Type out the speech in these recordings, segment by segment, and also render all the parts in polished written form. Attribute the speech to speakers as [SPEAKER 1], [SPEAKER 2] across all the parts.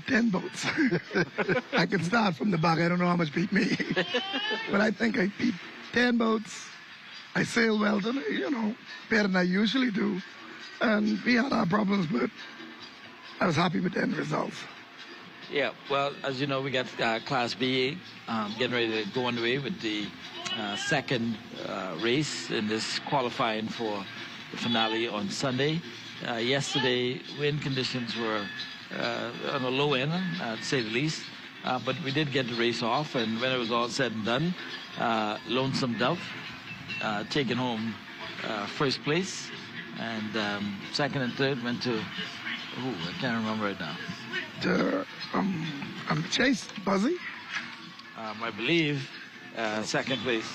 [SPEAKER 1] 10 boats. I can start from the back. I don't know how much beat me. But I think I beat 10 boats. I sailed well, better than I usually do. And we had our problems, but I was happy with the end results.
[SPEAKER 2] Yeah, well, as you know, we got Class B getting ready to go underway with the second race in this qualifying for the finale on Sunday. Yesterday, wind conditions were on the low end, to say the least, but we did get the race off, and when it was all said and done, Lonesome Dove taking home first place, and second and third went to, I can't remember right now.
[SPEAKER 1] Chase Buzzy.
[SPEAKER 2] I believe second place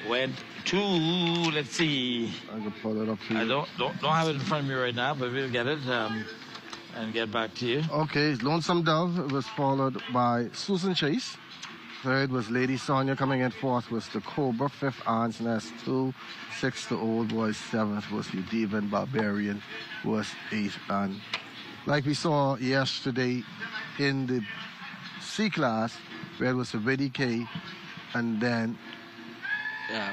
[SPEAKER 2] went to, let's see.
[SPEAKER 3] I can pull it up here.
[SPEAKER 2] I don't have it in front of me right now, but we'll get it and get back to you.
[SPEAKER 3] Okay, Lonesome Dove was followed by Susan Chase. Third was Lady Sonia. Coming in fourth was the Cobra. Fifth, Aunt's Nest 2. Sixth, the Old Boy. Seventh was the Divan Barbarian. Was eighth. And like we saw yesterday in the C class, where it was a VDK, and then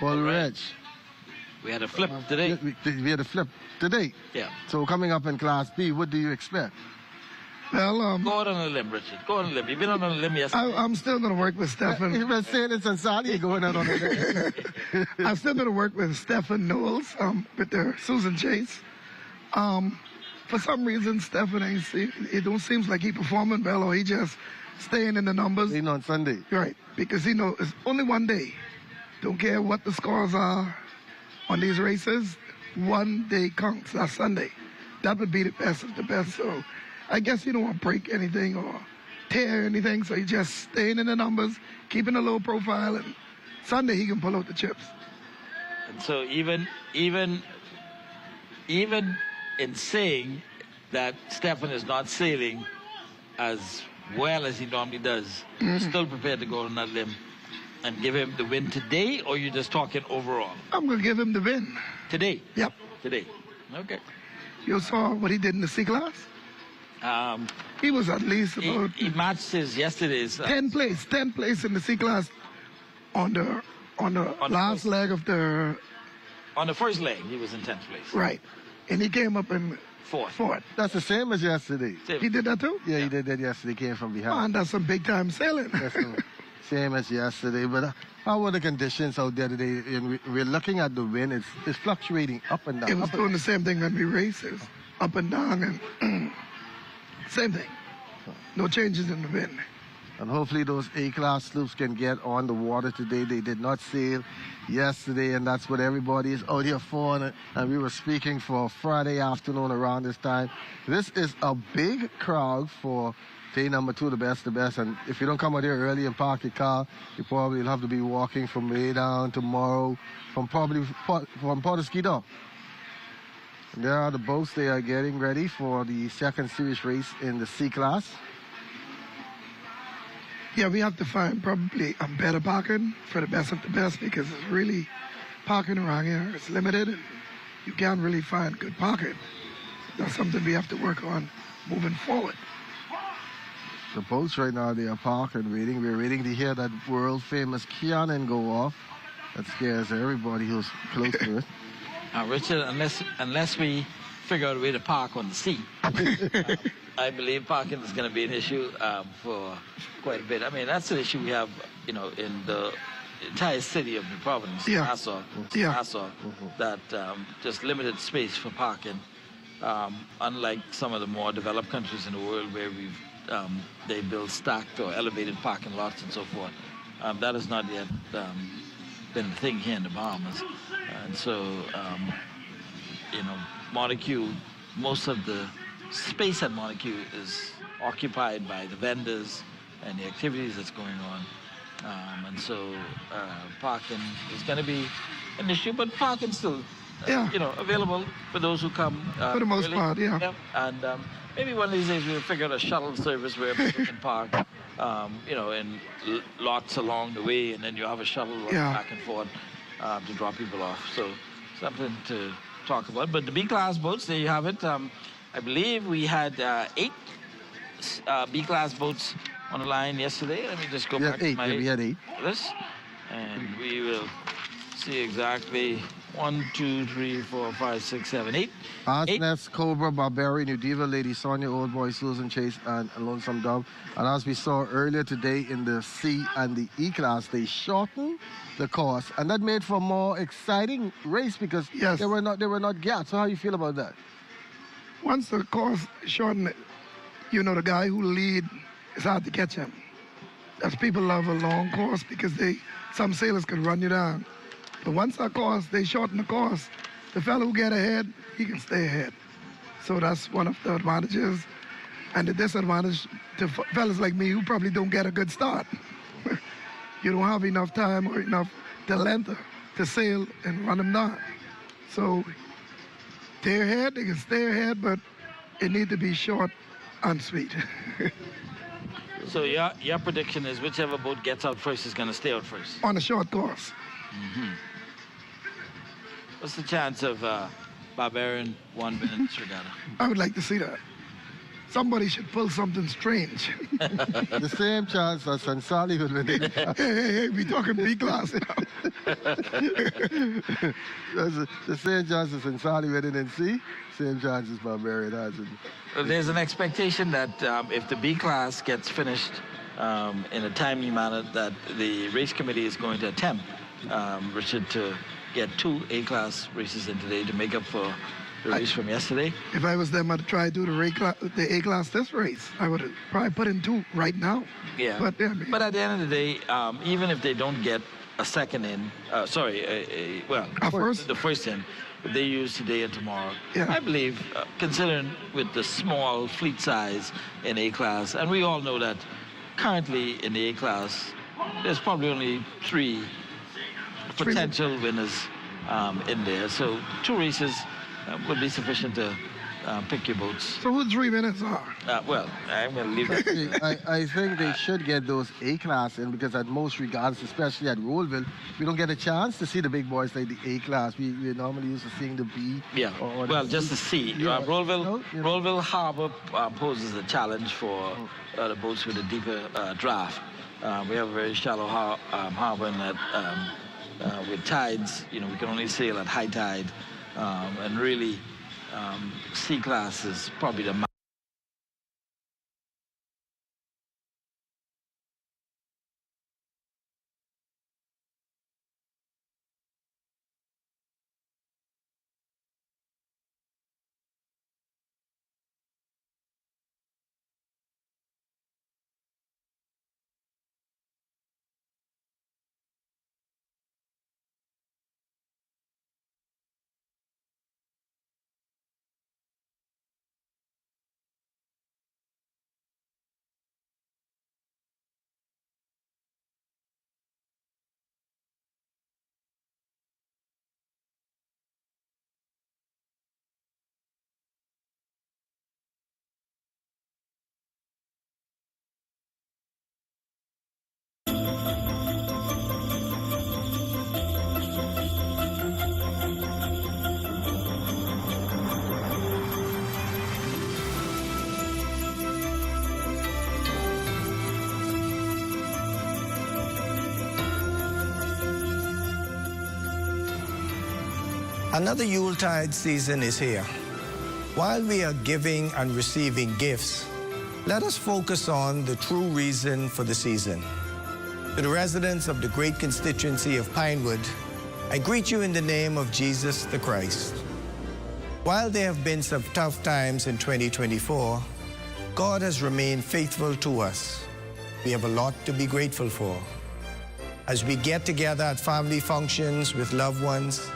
[SPEAKER 3] Paul Reg.
[SPEAKER 2] We had a flip today.
[SPEAKER 3] We had a flip today.
[SPEAKER 2] Yeah.
[SPEAKER 3] So coming up in Class B, what do you expect?
[SPEAKER 1] Well,
[SPEAKER 2] go out on a limb, Richard. Go on a limb. You've been on a limb yesterday.
[SPEAKER 1] I'm still going to work with Stephen.
[SPEAKER 3] You've been saying it's on Saturday, going out on a limb.
[SPEAKER 1] I'm still going to work with Stephen Knowles with the Susan Chase. For some reason, Stephen it don't seem like he performing well, or he just staying in the numbers.
[SPEAKER 3] Even on Sunday.
[SPEAKER 1] Right, because it's only one day. Don't care what the scores are on these races. One day counts. That's Sunday. That would be the best of the best. So I guess you don't want to break anything or tear anything. So you just staying in the numbers, keeping a low profile, and Sunday he can pull out the chips.
[SPEAKER 2] And so even in saying that Stefan is not sailing as well as he normally does, still prepared to go on that limb and give him the win today, or you're just talking overall?
[SPEAKER 1] I'm going to give him the win.
[SPEAKER 2] Today?
[SPEAKER 1] Yep.
[SPEAKER 2] Today. Okay.
[SPEAKER 1] You saw what he did in the C class? He was at least about...
[SPEAKER 2] He matched his yesterday's...
[SPEAKER 1] 10th place in the C class on the last leg of the...
[SPEAKER 2] On the first leg, he was in 10th place.
[SPEAKER 1] Right. And he came up in... Fourth.
[SPEAKER 3] That's the same as yesterday.
[SPEAKER 1] He did that too?
[SPEAKER 3] Yeah, he did that yesterday. Came from behind.
[SPEAKER 1] Man, that's some big time sailing.
[SPEAKER 3] That's the same as yesterday. But how were the conditions out there today? And we're looking at the wind. It's fluctuating up and down.
[SPEAKER 1] It was doing the same thing when we races, up and down, and same thing. No changes in the wind.
[SPEAKER 3] And hopefully those A-class sloops can get on the water today. They did not sail yesterday, and that's what everybody is out here for. And we were speaking for Friday afternoon around this time. This is a big crowd for day number 2, the best. And if you don't come out here early and park your car, you probably will have to be walking from way down tomorrow from Portisquito. There are the boats. They are getting ready for the second series race in the C class.
[SPEAKER 1] Yeah, we have to find probably a better parking for the best of the best, because it's really parking around here. It's limited, and you can't really find good parking. That's something we have to work on moving forward.
[SPEAKER 3] The boats right now, they are parked and waiting. We're waiting to hear that world-famous cannon go off. That scares everybody who's close to it.
[SPEAKER 2] Richard, unless we figure out a way to park on the sea, I believe parking is going to be an issue for quite a bit. I mean, that's an issue we have, in the entire city of the province, Nassau, that just limited space for parking. Unlike some of the more developed countries in the world where they build stacked or elevated parking lots and so forth. That has not yet been a thing here in the Bahamas. And so, Montague, most of the space at Montague is occupied by the vendors and the activities that's going on. And so parking is going to be an issue, but parking still, available for those who come.
[SPEAKER 1] For the most part, yeah.
[SPEAKER 2] And maybe one of these days we'll figure out a shuttle service where people can park, in lots along the way, and then you have a shuttle back and forth to drop people off. So something to talk about. But the B-class boats, there you have it. I believe we had 8 B-class boats on the line yesterday. Let me just go
[SPEAKER 3] We
[SPEAKER 2] back
[SPEAKER 3] had 8.
[SPEAKER 2] to my
[SPEAKER 3] Yeah, we had 8.
[SPEAKER 2] list. And we will see exactly 1, 2, 3, 4, 5, 6, 7, 8.
[SPEAKER 3] Arsenets, Cobra, Barbarian, New Diva, Lady Sonia, Old Boy, Susan Chase, and Lonesome Dove. And as we saw earlier today in the C and the E class, they shortened the course, and that made for a more exciting race because
[SPEAKER 1] Yes.
[SPEAKER 3] they were not gaps. So how you feel about that?
[SPEAKER 1] Once the course shortened, you know, the guy who lead, it's hard to catch him. That's people love a long course because some sailors can run you down. But once that course, they shorten the course, the fellow who get ahead, he can stay ahead. So that's one of the advantages. And the disadvantage to fellas like me who probably don't get a good start. You don't have enough time or enough talent to sail and run them down. So they're ahead, they can stay ahead, but it need to be short and sweet.
[SPEAKER 2] So your prediction is whichever boat gets out first is going to stay out first.
[SPEAKER 1] On a short course.
[SPEAKER 2] What's the chance of Barbarian one winning this regatta?
[SPEAKER 1] I would like to see that. Somebody should pull something strange.
[SPEAKER 3] The same chance as Sansali would win it.
[SPEAKER 1] Hey, we talking B-class now.
[SPEAKER 3] That's the same chance as Sansali winning in C, same chance as Barbarian has in.
[SPEAKER 2] Well, there's an expectation that if the B class gets finished in a timely manner, that the race committee is going to attempt, Richard, to get 2 A-class races in today to make up for the race from yesterday.
[SPEAKER 1] If I was them, I'd try to do the A-class this race. I would probably put in 2 right now.
[SPEAKER 2] Yeah.
[SPEAKER 1] But, yeah, I mean,
[SPEAKER 2] But at the end of the day, even if they don't get a second in,
[SPEAKER 1] A first?
[SPEAKER 2] the first in, if they use today and tomorrow,
[SPEAKER 1] Yeah.
[SPEAKER 2] I believe, considering with the small fleet size in A-class, and we all know that currently in the A-class, there's probably only 3 potential winners in there. So 2 races would be sufficient to pick your boats.
[SPEAKER 1] so who the 3 minutes are?
[SPEAKER 2] Well, I'm going to leave that.
[SPEAKER 3] I think they should get those A-class in because at most regards, especially at Rollville, we don't get a chance to see the big boys like the A-class. We're normally used to seeing the B.
[SPEAKER 2] Yeah,
[SPEAKER 3] or
[SPEAKER 2] well,
[SPEAKER 3] the
[SPEAKER 2] just
[SPEAKER 3] C.
[SPEAKER 2] to see.
[SPEAKER 3] Yeah.
[SPEAKER 2] Rollville Harbor poses a challenge for the boats with a deeper draft. We have a very shallow harbor in that with tides, we can only sail at high tide. And really, C-class is probably the
[SPEAKER 4] Another Yuletide season is here. While we are giving and receiving gifts, let us focus on the true reason for the season. To the residents of the great constituency of Pinewood, I greet you in the name of Jesus the Christ. While there have been some tough times in 2024, God has remained faithful to us. We have a lot to be grateful for. As we get together at family functions with loved ones,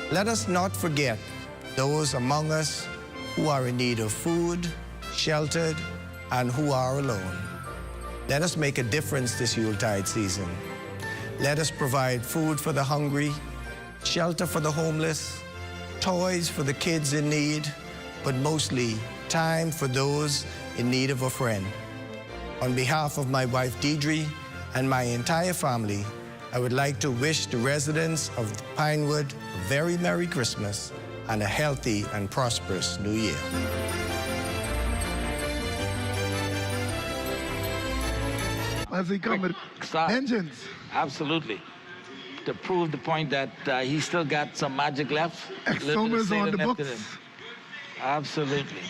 [SPEAKER 4] let us not forget those among us who are in need of food, sheltered, and who are alone. Let us make a difference this Yuletide season. Let us provide food for the hungry, shelter for the homeless, toys for the kids in need, but mostly time for those in need of a friend. On behalf of my wife Deidre and my entire family, I would like to wish the residents of Pinewood a very Merry Christmas and a healthy and prosperous New Year.
[SPEAKER 1] Buzzy come with
[SPEAKER 2] start.
[SPEAKER 1] vengeance.
[SPEAKER 2] Absolutely. To prove the point that he still got some magic left.
[SPEAKER 1] Exomas on the books.
[SPEAKER 2] Absolutely.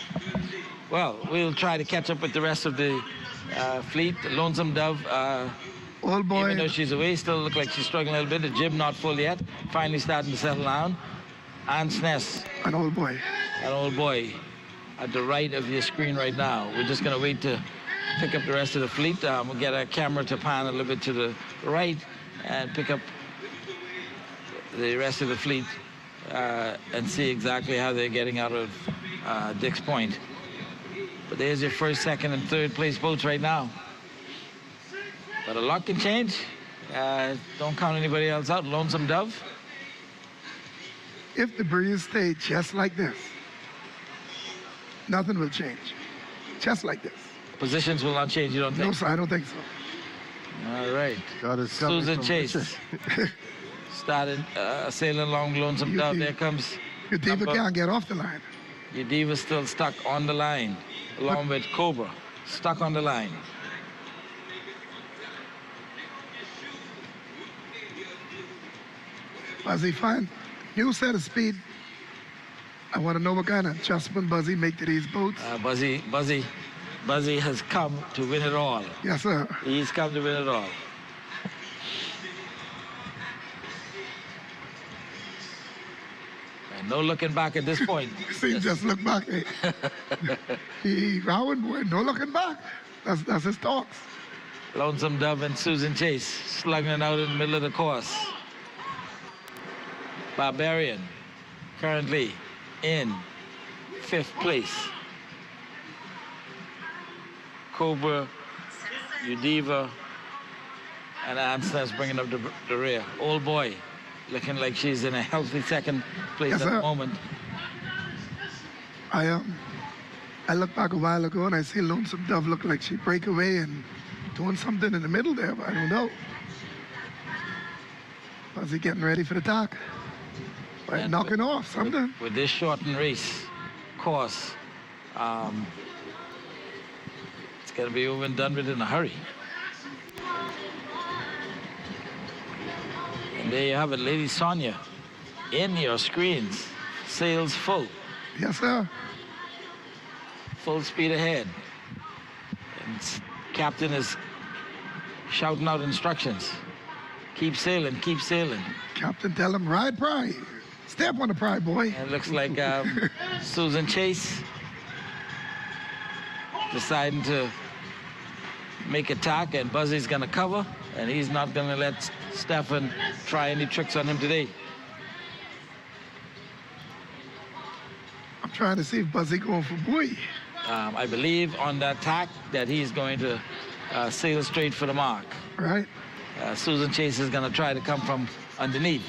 [SPEAKER 2] Well, we'll try to catch up with the rest of the fleet. Lonesome Dove,
[SPEAKER 1] Old boy.
[SPEAKER 2] even though she's away, still look like she's struggling a little bit. The jib not full yet. Finally starting to settle down. Ant's Nest.
[SPEAKER 1] An old boy.
[SPEAKER 2] An old boy at the right of your screen right now. We're just going to wait to pick up the rest of the fleet. We'll get our camera to pan a little bit to the right and pick up the rest of the fleet and see exactly how they're getting out of Dix Point. But there's your first, second, and third place boats right now. But a lot can change. Don't count anybody else out. Lonesome Dove.
[SPEAKER 1] If the breeze stayed just like this, nothing will change. Just like this.
[SPEAKER 2] Positions will not change, you don't think?
[SPEAKER 1] No, sir, I don't think so.
[SPEAKER 2] All right. Susan Chase started sailing along Lonesome Dove. There comes...
[SPEAKER 1] Your diva can't get off the line.
[SPEAKER 2] Your diva's still stuck on the line, along with Cobra, stuck on the line.
[SPEAKER 1] Buzzy, fine. New set of speed. I want to know what kind of adjustment Buzzy make to these boats.
[SPEAKER 2] Buzzy has come to win it all.
[SPEAKER 1] Yes, sir.
[SPEAKER 2] He's come to win it all. And no looking back at this point.
[SPEAKER 1] See, just look back. He rowing boy, no looking back. That's his talks.
[SPEAKER 2] Lonesome Dove and Susan Chase slugging it out in the middle of the course. Barbarian currently in 5th place. Cobra, Udiva, and Ansner's bringing up the rear. Old boy looking like she's in a healthy 2nd place at the moment.
[SPEAKER 1] I looked back a while ago and I see Lonesome Dove look like she break away and doing something in the middle there, but I don't know. Was he getting ready for the dock? By knocking off something.
[SPEAKER 2] With this shortened race course, it's going to be over and done with in a hurry. And there you have it, Lady Sonia, in your screens, sails full.
[SPEAKER 1] Yes, sir.
[SPEAKER 2] Full speed ahead. And captain is shouting out instructions. Keep sailing, keep sailing.
[SPEAKER 1] Captain tell him, ride pride. Step on the pride, boy.
[SPEAKER 2] And it looks like Susan Chase deciding to make attack, and Buzzy's going to cover, and he's not going to let Stefan try any tricks on him today.
[SPEAKER 1] I'm trying to see if Buzzy going for buoy.
[SPEAKER 2] I believe on that tack that he's going to sail straight for the mark.
[SPEAKER 1] Right.
[SPEAKER 2] Susan Chase is going to try to come from underneath.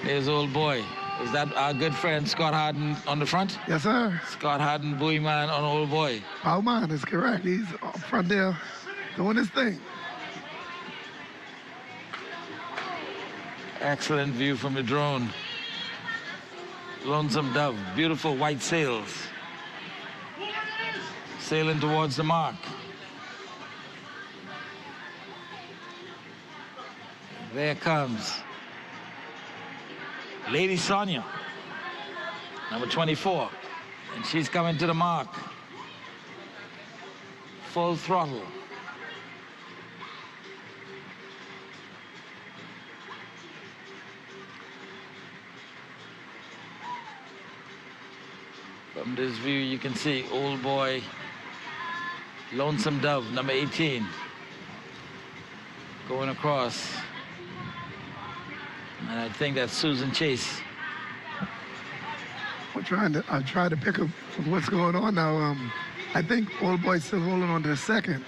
[SPEAKER 2] There's old boy. Is that our good friend Scott Harden on the front?
[SPEAKER 1] Yes, sir.
[SPEAKER 2] Scott Harden, buoy man on old boy.
[SPEAKER 1] Bow man is correct. He's up front there doing his thing.
[SPEAKER 2] Excellent view from the drone. Lonesome Dove, beautiful white sails. Sailing towards the mark. There comes Lady Sonia, number 24, and she's coming to the mark. Full throttle. From this view, you can see old boy, Lonesome Dove, number 18, going across. And I think that's Susan Chase.
[SPEAKER 1] I'll try to pick up what's going on now. I think old boy's still holding on to the second,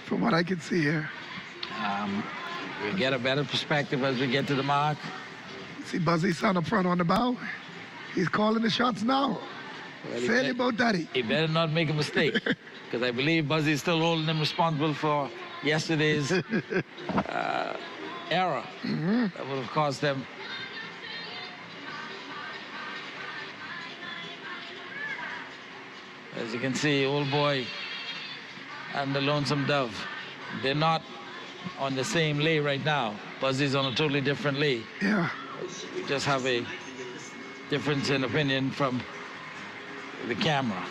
[SPEAKER 1] from what I can see here.
[SPEAKER 2] We get a better perspective as we get to the mark.
[SPEAKER 1] See Buzzy's son up front on the bow. He's calling the shots now.
[SPEAKER 2] Well,
[SPEAKER 1] Fairly about daddy.
[SPEAKER 2] He better not make a mistake, because I believe Buzzy's still holding him responsible for yesterday's error that would have caused them. As you can see, old boy and the Lonesome Dove. They're not on the same lay right now. Buzzy's on a totally different lay.
[SPEAKER 1] Yeah.
[SPEAKER 2] We just have a difference in opinion from the camera.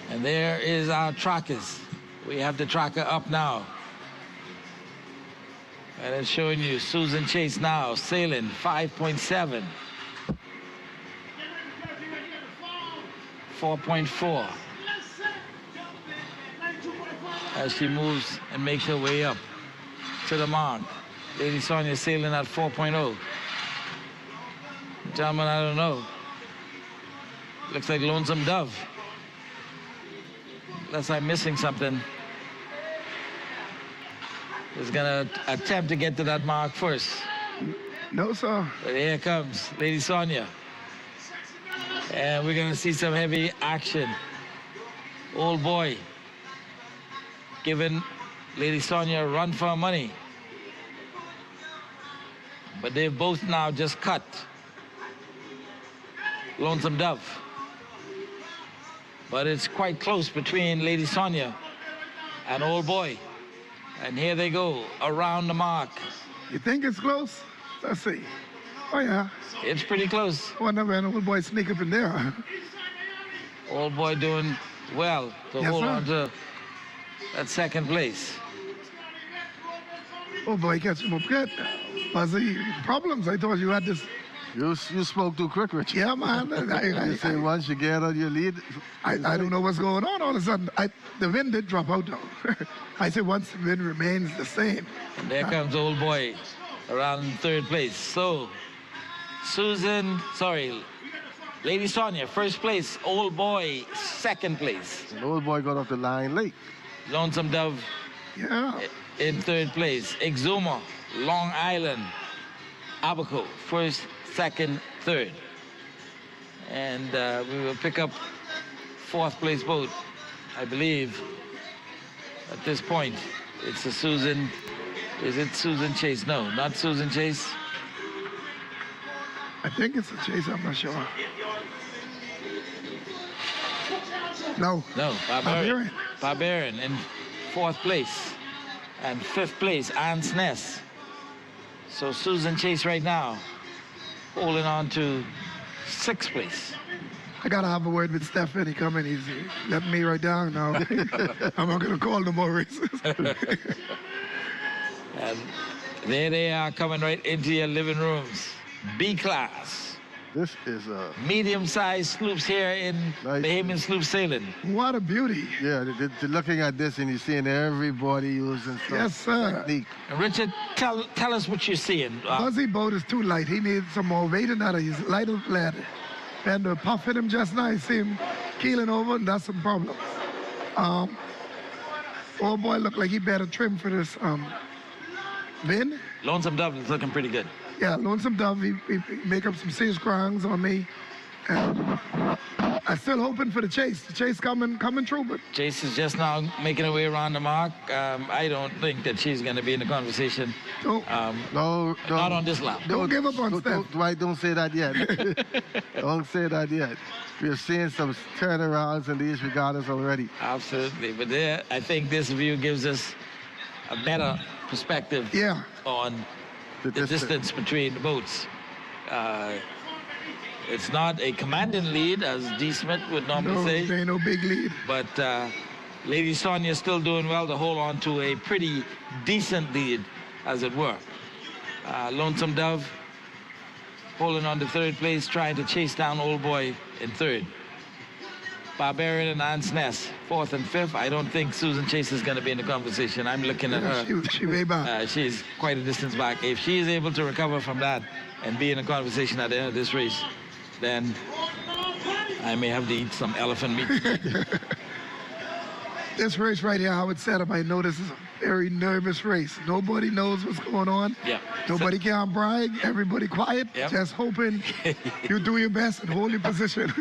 [SPEAKER 2] And there is our trackers. We have the tracker up now. And it's showing you Susan Chase now sailing 5.7. 4.4 as she moves and makes her way up to the mark. Lady Sonia sailing at 4.0. Gentlemen, I don't know. Looks like Lonesome Dove. Unless I'm missing something, is gonna attempt to get to that mark first.
[SPEAKER 1] No, sir.
[SPEAKER 2] But here comes Lady Sonia. And we're gonna see some heavy action. Old Boy giving Lady Sonia a run for her money. But they've both now just cut Lonesome Dove. But it's quite close between Lady Sonia and Old Boy. And here they go, around the mark.
[SPEAKER 1] You think it's close? Let's see. Oh, yeah.
[SPEAKER 2] It's pretty close.
[SPEAKER 1] I wonder when Old Boy sneak up in there.
[SPEAKER 2] Old Boy doing well to
[SPEAKER 1] Yes,
[SPEAKER 2] hold
[SPEAKER 1] sir.
[SPEAKER 2] on to that second place.
[SPEAKER 1] Old Boy catch him up good. Buzzy, problems. I thought you had this.
[SPEAKER 3] You spoke too quick, Rich.
[SPEAKER 1] Yeah, man.
[SPEAKER 3] You say once you get on your lead.
[SPEAKER 1] I don't know what's going on. All of a sudden, the wind did drop out, though. I said once the wind remains the same.
[SPEAKER 2] And there comes Old Boy around third place. So, Lady Sonia, first place. Old Boy, second place.
[SPEAKER 3] And Old Boy got off the line late.
[SPEAKER 2] Lonesome Dove
[SPEAKER 1] Yeah.
[SPEAKER 2] in third place. Exuma, Long Island, Abaco, first, second, third. And we will pick up fourth place boat, I believe. At this point, it's a Susan. Is it Susan Chase? No, not Susan Chase.
[SPEAKER 1] I think it's a chase. I'm not sure. No.
[SPEAKER 2] No,
[SPEAKER 1] Barbarian.
[SPEAKER 2] Barbarian in fourth place. And fifth place, Anne's Nest. So Susan Chase right now holding on to sixth place.
[SPEAKER 1] I gotta have a word with Stephanie coming. He's letting me right down now. I'm not gonna call no more races.
[SPEAKER 2] And there they are coming right into your living rooms. B class.
[SPEAKER 3] This is a
[SPEAKER 2] Medium-sized sloops here in
[SPEAKER 3] Nice.
[SPEAKER 2] Bahamian Sloop Sailing.
[SPEAKER 1] What a beauty.
[SPEAKER 3] yeah. They're looking at this and you're seeing everybody using stuff.
[SPEAKER 1] Yes, sir.
[SPEAKER 3] Technique.
[SPEAKER 2] And Richard, tell us what you're seeing.
[SPEAKER 1] Buzzy boat is too light. He needs some more weight in that. He's light of lead. And the puff hit him just now. I see him keeling over, and that's some problems. Old Boy looked like he better trim for this wind.
[SPEAKER 2] Lonesome Dove is looking pretty good.
[SPEAKER 1] Yeah, Lonesome Dove, he make up some serious grounds on me. And I'm still hoping for the chase. The chase coming through, but
[SPEAKER 2] Chase is just now making her way around the mark. I don't think that she's going to be in the conversation.
[SPEAKER 1] don't,
[SPEAKER 3] No,
[SPEAKER 2] Not on this lap.
[SPEAKER 1] don't give up on Steph.
[SPEAKER 3] Dwight, don't say that yet. Don't say that yet. We're seeing some turnarounds in these regattas already.
[SPEAKER 2] Absolutely. But there, I think this view gives us a better perspective
[SPEAKER 1] Yeah.
[SPEAKER 2] on
[SPEAKER 3] The
[SPEAKER 2] the distance between the boats. It's not a commanding lead, as D. Smith would normally
[SPEAKER 1] No,
[SPEAKER 2] say,
[SPEAKER 1] there ain't no big lead.
[SPEAKER 2] but Lady Sonia is still doing well to hold on to a pretty decent lead, as it were. Lonesome Dove holding on to third place, trying to chase down Old Boy in third. Barbarian and Anne's Nest, fourth and fifth. I don't think Susan Chase is going to be in the conversation. I'm looking at her.
[SPEAKER 1] She way back.
[SPEAKER 2] She's quite a distance back. If she is able to recover from that and be in a conversation at the end of this race, then I may have to eat some elephant meat.
[SPEAKER 1] This race right here, I would set up. I know this is a very nervous race. Nobody knows what's going on.
[SPEAKER 2] Yeah.
[SPEAKER 1] Nobody can brag. Everybody quiet.
[SPEAKER 2] Yep.
[SPEAKER 1] Just hoping you do your best and hold your position.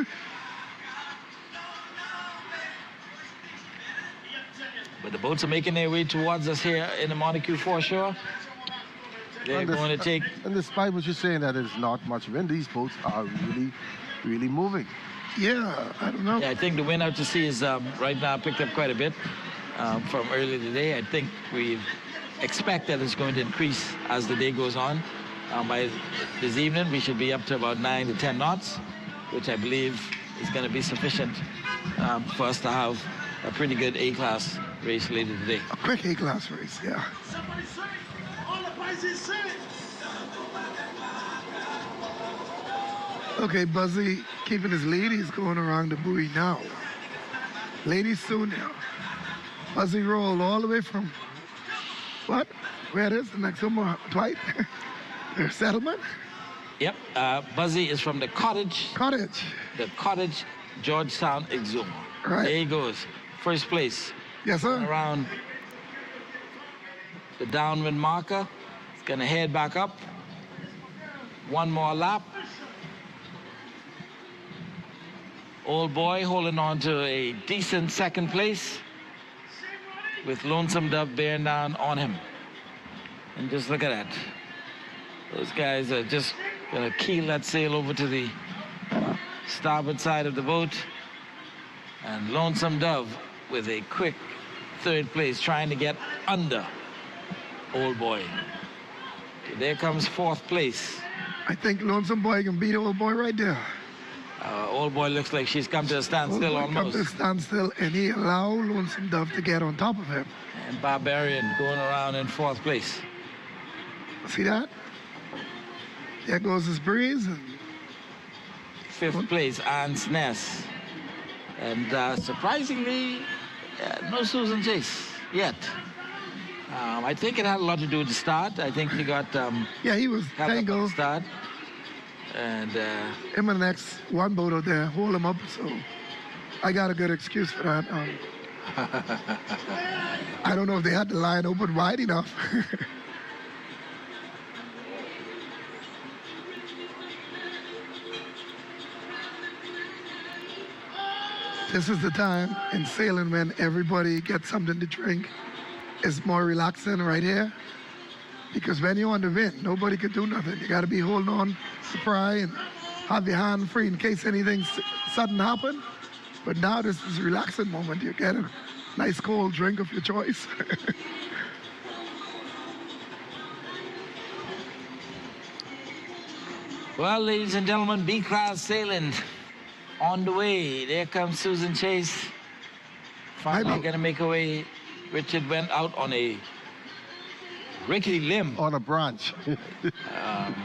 [SPEAKER 2] But the boats are making their way towards us here in the Montague foreshore. They're going to take.
[SPEAKER 3] And despite what you're saying that there's not much wind, these boats are really, really moving.
[SPEAKER 1] Yeah, I don't know.
[SPEAKER 2] Yeah, I think the wind out to sea is right now picked up quite a bit from earlier today. I think we expect that it's going to increase as the day goes on. By this evening, we should be up to about 9 to 10 knots, which I believe is going to be sufficient for us to have a pretty good A-class race later today.
[SPEAKER 1] A quick A-class race, yeah. Okay, Buzzy keeping his lead. He's going around the buoy now. Ladies soon now. Buzzy rolled all the way from, what? Where it is? The next one, Dwight? Their settlement?
[SPEAKER 2] Yep, Buzzy is from the Cottage.
[SPEAKER 1] Cottage.
[SPEAKER 2] The Cottage, Georgetown, Exuma.
[SPEAKER 1] Right.
[SPEAKER 2] There he goes. First place.
[SPEAKER 1] Yes, sir.
[SPEAKER 2] Around the downwind marker. He's going to head back up. One more lap. Old boy holding on to a decent second place with Lonesome Dove bearing down on him. And just look at that. Those guys are just going to keel that sail over to the starboard side of the boat. And Lonesome Dove with a quick third place, trying to get under Old Boy. So there comes fourth place.
[SPEAKER 1] I think Lonesome Boy can beat Old Boy right there.
[SPEAKER 2] Old Boy looks like she's come to a standstill
[SPEAKER 1] Old Boy
[SPEAKER 2] almost.
[SPEAKER 1] come to a standstill, and he allow Lonesome Dove to get on top of him.
[SPEAKER 2] And Barbarian going around in fourth place.
[SPEAKER 1] See that? There goes his breeze. And
[SPEAKER 2] Fifth place, Anne's Nest. And surprisingly, no Susan Chase yet. I think it had a lot to do with the start. I think he got
[SPEAKER 1] yeah, he was
[SPEAKER 2] held up at the
[SPEAKER 1] tangled.
[SPEAKER 2] start. And
[SPEAKER 1] Him and the next one boat out there hold him up, so I got a good excuse for that. I don't know if they had the line open wide enough. This is the time in sailing when everybody gets something to drink. It's more relaxing right here. Because when you're on the wind, nobody can do nothing. You got to be holding on to pry and have your hand free in case anything sudden happen. But now this is a relaxing moment. You get a nice cold drink of your choice.
[SPEAKER 2] well, ladies and gentlemen, B-class sailing on the way. There comes Susan Chase. Finally going to make her way. Richard went out on a rickety limb.
[SPEAKER 3] On a branch.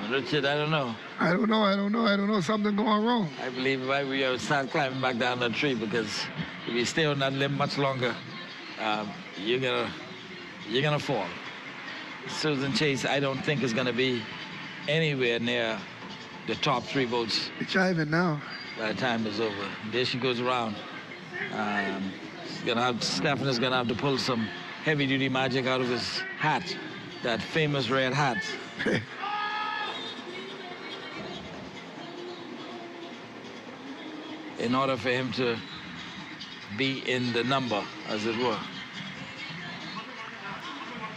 [SPEAKER 2] Richard, I don't know.
[SPEAKER 1] I don't know. Something going wrong.
[SPEAKER 2] I believe we will start climbing back down the tree, because if you stay on that limb much longer, you're gonna fall. Susan Chase, I don't think is gonna be anywhere near the top three boats.
[SPEAKER 1] It's jiving now.
[SPEAKER 2] By the time it's over. There she goes around. Stephanie's gonna have to pull some heavy-duty magic out of his hat, that famous red hat. In order for him to be in the number, as it were.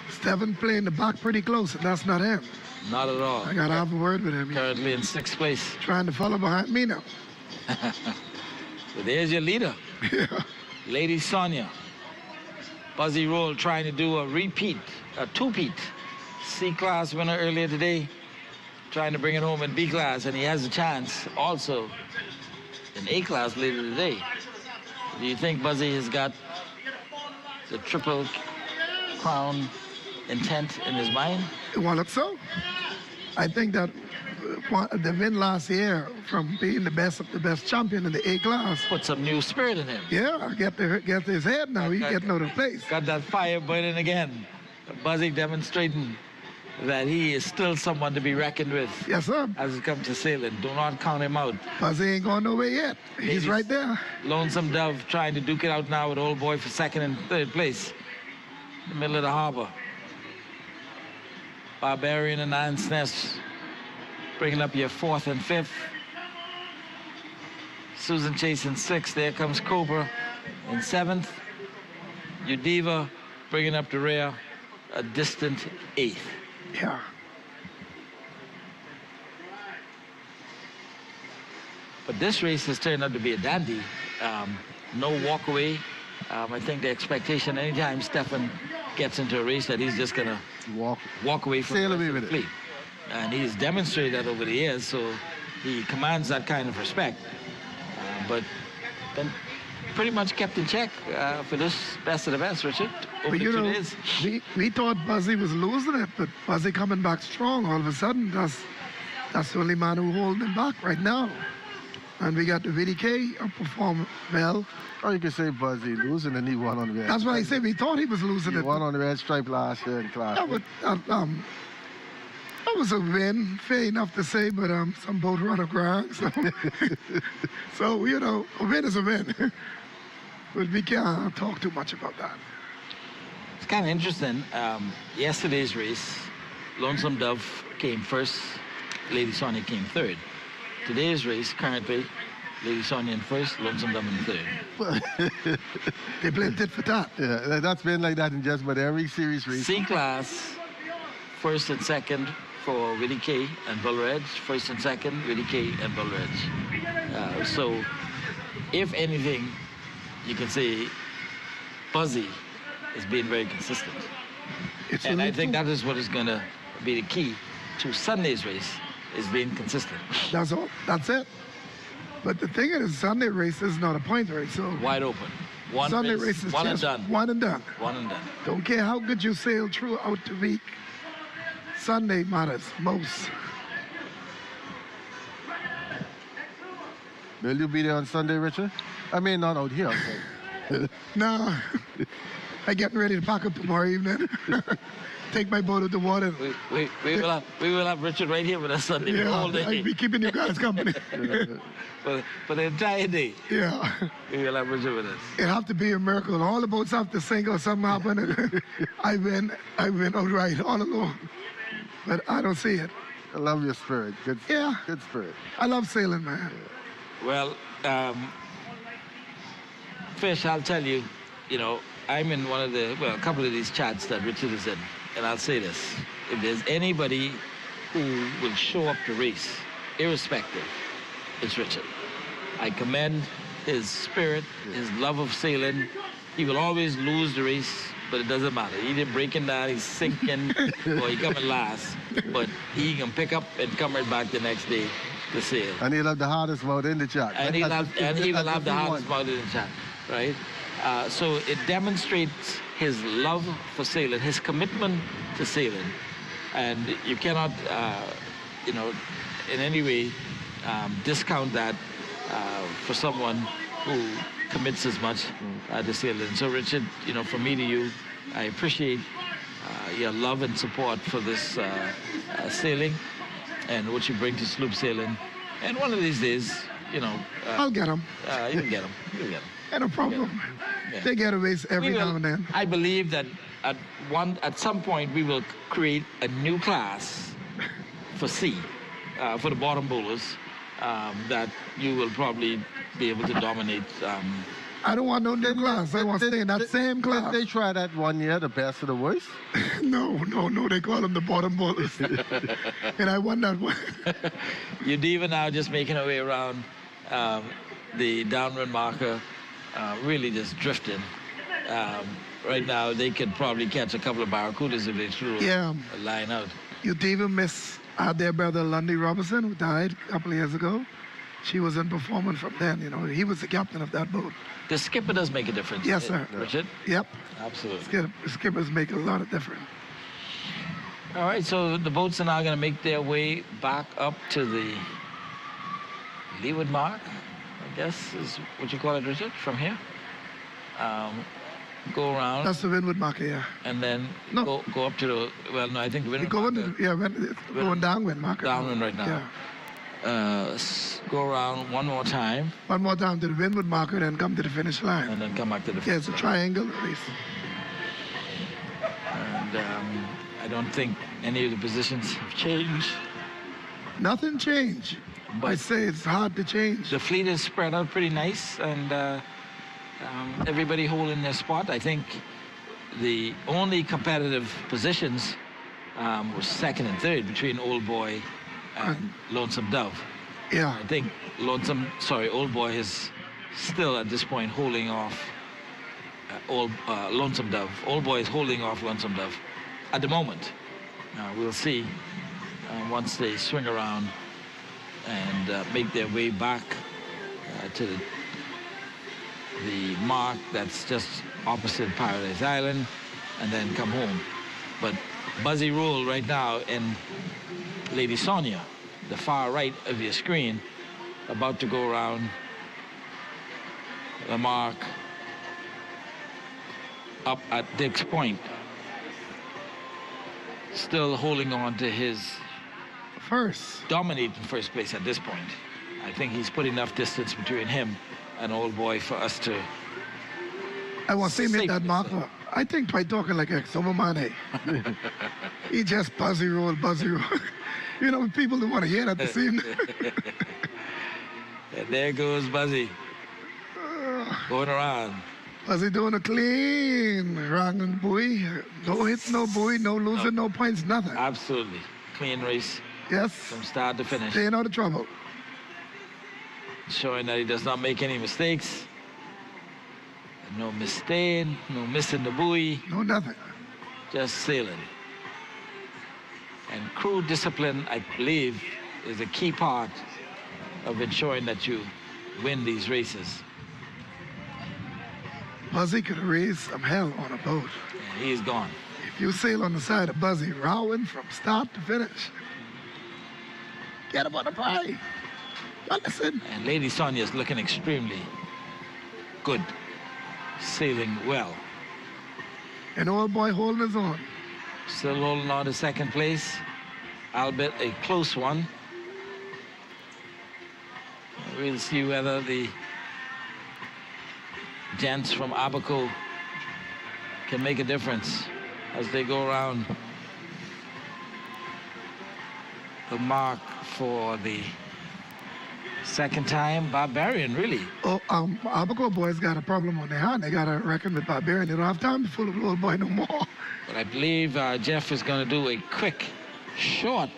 [SPEAKER 1] Stephen playing the back pretty close, and that's not him.
[SPEAKER 2] Not at all.
[SPEAKER 1] I got to have a word with him. He's
[SPEAKER 2] Currently in sixth place.
[SPEAKER 1] trying to follow behind me now.
[SPEAKER 2] But there's your leader,
[SPEAKER 1] Yeah.
[SPEAKER 2] Lady Sonia. Buzzy Roll trying to do a two-peat. C-class winner earlier today, trying to bring it home in B-class, and he has a chance also in A-class later today. Do you think Buzzy has got the triple crown intent in his mind?
[SPEAKER 1] Well, look so. I think that the win last year from being the best of the best champion in the A-class.
[SPEAKER 2] Put some new spirit in him.
[SPEAKER 1] Yeah, get his head now. He's getting out of place.
[SPEAKER 2] Got that fire burning again. Buzzy demonstrating that he is still someone to be reckoned with.
[SPEAKER 1] Yes, sir.
[SPEAKER 2] As it comes to sailing. Do not count him out.
[SPEAKER 1] Buzzy ain't going nowhere yet. He's
[SPEAKER 2] Ladies,
[SPEAKER 1] right there.
[SPEAKER 2] Lonesome Dove trying to duke it out now with Old Boy for second and third place. In the middle of the harbor. Barbarian and Anne's Nest bringing up your fourth and fifth. Susan Chase in sixth. There comes Cobra in seventh. Udiva bringing up the rear, a distant eighth.
[SPEAKER 1] Yeah.
[SPEAKER 2] But this race has turned out to be a dandy. No walk away. I think the expectation anytime Stefan gets into a race that he's just going to walk away from
[SPEAKER 3] Sail
[SPEAKER 2] the
[SPEAKER 3] away
[SPEAKER 2] rest of
[SPEAKER 3] with
[SPEAKER 2] the
[SPEAKER 3] it.
[SPEAKER 2] fleet. And he's demonstrated that over the years, so he commands that kind of respect. But then pretty much kept in check for this best of the best, Richard. Over
[SPEAKER 1] But
[SPEAKER 2] the
[SPEAKER 1] you
[SPEAKER 2] 2
[SPEAKER 1] know,
[SPEAKER 2] days.
[SPEAKER 1] we thought Buzzy was losing it, but Buzzy coming back strong. All of a sudden, that's the only man who holding him back right now. And we got the VDK perform well.
[SPEAKER 3] Or you could say Buzzy losing and he won on the red.
[SPEAKER 1] That's why I said we thought he was losing
[SPEAKER 3] He
[SPEAKER 1] it.
[SPEAKER 3] won on the red stripe last year in class.
[SPEAKER 1] That was, that was a win, fair enough to say, but some boat run aground. So, so, you know, a win is a win. But we can't talk too much about that.
[SPEAKER 2] It's kind of interesting. Yesterday's race, Lonesome Dove came first, Lady Sonia came third. Today's race, currently, Lady Sonia in first, Lonesome Dove in third.
[SPEAKER 1] They played tit for tat.
[SPEAKER 3] Yeah, that's been like that in just about every series race.
[SPEAKER 2] C-class, first and second for Willie K and Bull Reg. First and second, Willie K and Bull Reg. So, if anything, you can say Buzzy is being very consistent.
[SPEAKER 1] It's
[SPEAKER 2] And I
[SPEAKER 1] only
[SPEAKER 2] think
[SPEAKER 1] two.
[SPEAKER 2] that is what is going to be the key to Sunday's race, is being consistent.
[SPEAKER 1] That's all. That's it. But the thing is, Sunday race is not a point race. So
[SPEAKER 2] Wide open. One
[SPEAKER 1] Sunday
[SPEAKER 2] race,
[SPEAKER 1] race is
[SPEAKER 2] one and
[SPEAKER 1] just
[SPEAKER 2] done.
[SPEAKER 1] one and done.
[SPEAKER 2] One and done.
[SPEAKER 1] Don't care how good you sail throughout the week. Sunday matters most.
[SPEAKER 3] Will you be there on Sunday, Richard? I mean, not out here. But
[SPEAKER 1] No, I'm getting ready to pack up tomorrow evening. Take my boat out the water.
[SPEAKER 2] We will have Richard right here with us Sunday all
[SPEAKER 1] Yeah,
[SPEAKER 2] day.
[SPEAKER 1] I'll be keeping you guys company.
[SPEAKER 2] For the entire day,
[SPEAKER 1] Yeah,
[SPEAKER 2] we will have Richard with us.
[SPEAKER 1] it have to be a miracle. All the boats have to sink or something happen. And I win outright all alone. But I don't see it.
[SPEAKER 3] I love your spirit. Good,
[SPEAKER 1] Yeah.
[SPEAKER 3] good spirit.
[SPEAKER 1] I love sailing, man.
[SPEAKER 2] Well, Fish, I'll tell you, you know, I'm in a couple of these chats that Richard is in, and I'll say this. If there's anybody who will show up to race, irrespective, it's Richard. I commend his spirit, his love of sailing. He will always lose the race, but it doesn't matter. Either breaking down, he's sinking, or he coming last. But he can pick up and come right back the next day to sail.
[SPEAKER 3] And he'll have the hardest mouth in the chat.
[SPEAKER 2] And he will have the
[SPEAKER 3] one.
[SPEAKER 2] hardest mouth in the chat, right? So it demonstrates his love for sailing, his commitment to sailing. And you cannot, in any way discount that for someone who commits as much to sailing. So Richard, from me to you, I appreciate your love and support for this sailing and what you bring to sloop sailing. And one of these days,
[SPEAKER 1] I'll get them.
[SPEAKER 2] you can get them. You can get them.
[SPEAKER 1] Ain't no problem.
[SPEAKER 2] Yeah.
[SPEAKER 1] They get a race every now and then.
[SPEAKER 2] I believe that at some point we will create a new class for C, for the bottom bowlers, that you will probably be able to dominate.
[SPEAKER 1] I don't want no new class. I want to stay in that same class.
[SPEAKER 3] Did they try that one year, the best of the worst?
[SPEAKER 1] No. They call them the bottom bowlers. And I won that one.
[SPEAKER 2] You're diva now just making her way around the downwind marker, really just drifting. Right now, they could probably catch a couple of barracudas if they threw a line out.
[SPEAKER 1] You'd even miss their brother Lundy Robertson, who died a couple of years ago. She wasn't performing from then, He was the captain of that boat.
[SPEAKER 2] The skipper does make a difference.
[SPEAKER 1] Yes, sir.
[SPEAKER 2] Richard?
[SPEAKER 1] Yep.
[SPEAKER 2] Absolutely.
[SPEAKER 1] Skippers make a lot of difference.
[SPEAKER 2] All right, so the boats are now going to make their way back up to the leeward mark, I guess is what you call it, Richard, from here. Go around.
[SPEAKER 1] That's the windward marker, yeah.
[SPEAKER 2] And then
[SPEAKER 1] No.
[SPEAKER 2] go up to the, no, I think the windward marker.
[SPEAKER 1] Going downwind marker.
[SPEAKER 2] Downwind right now.
[SPEAKER 1] Yeah.
[SPEAKER 2] Go around one more time
[SPEAKER 1] One more time to the windward marker, then come to the finish line.
[SPEAKER 2] and then come back to the
[SPEAKER 1] Yeah, it's a triangle race.
[SPEAKER 2] And I don't think any of the positions have changed.
[SPEAKER 1] Nothing changed.
[SPEAKER 2] But
[SPEAKER 1] I say it's hard to change.
[SPEAKER 2] the fleet is spread out pretty nice, and everybody holding their spot. I think the only competitive positions was second and third between Old Boy and Lonesome Dove.
[SPEAKER 1] Yeah.
[SPEAKER 2] I think Old Boy is still at this point holding off Lonesome Dove. Old Boy is holding off Lonesome Dove at the moment. We'll see once they swing around and make their way back to the mark that's just opposite Paradise Island and then come home. But Buzzy Rule right now in Lady Sonia, the far right of your screen, about to go around the mark up at Dick's Point. Still holding on to his dominating first place at this point. I think he's put enough distance between him and Old Boy for us to...
[SPEAKER 1] I want to make that marker. I think by talking like Exomomane, he just Buzzy Roll. You know, people don't want to hear that the same.
[SPEAKER 2] And there goes Buzzy. Going around.
[SPEAKER 1] Buzzy doing a clean round and buoy. No hits, no buoy, no losing, no points, nothing.
[SPEAKER 2] Absolutely. Clean race.
[SPEAKER 1] Yes.
[SPEAKER 2] From start to finish.
[SPEAKER 1] Staying out of trouble.
[SPEAKER 2] Showing that he does not make any mistakes. No mistake, no missing the buoy.
[SPEAKER 1] No nothing.
[SPEAKER 2] Just sailing. And crew discipline, I believe, is a key part of ensuring that you win these races.
[SPEAKER 1] Buzzy could raise some hell on a boat.
[SPEAKER 2] And he's gone.
[SPEAKER 1] If you sail on the side of Buzzy, rowing from start to finish, get him on the pride. Listen.
[SPEAKER 2] And Lady Sonia's looking extremely good. Sailing well.
[SPEAKER 1] And Old Boy holding his own.
[SPEAKER 2] Still holding on to second place. Albeit a close one. We'll see whether the gents from Abaco can make a difference as they go around the mark for the second time. Barbarian, really.
[SPEAKER 1] Oh, Abaco boys got a problem on their hand. They got to reckon with Barbarian. They don't have time to fool the Old Boy no more.
[SPEAKER 2] But I believe Jeff is going to do a quick, short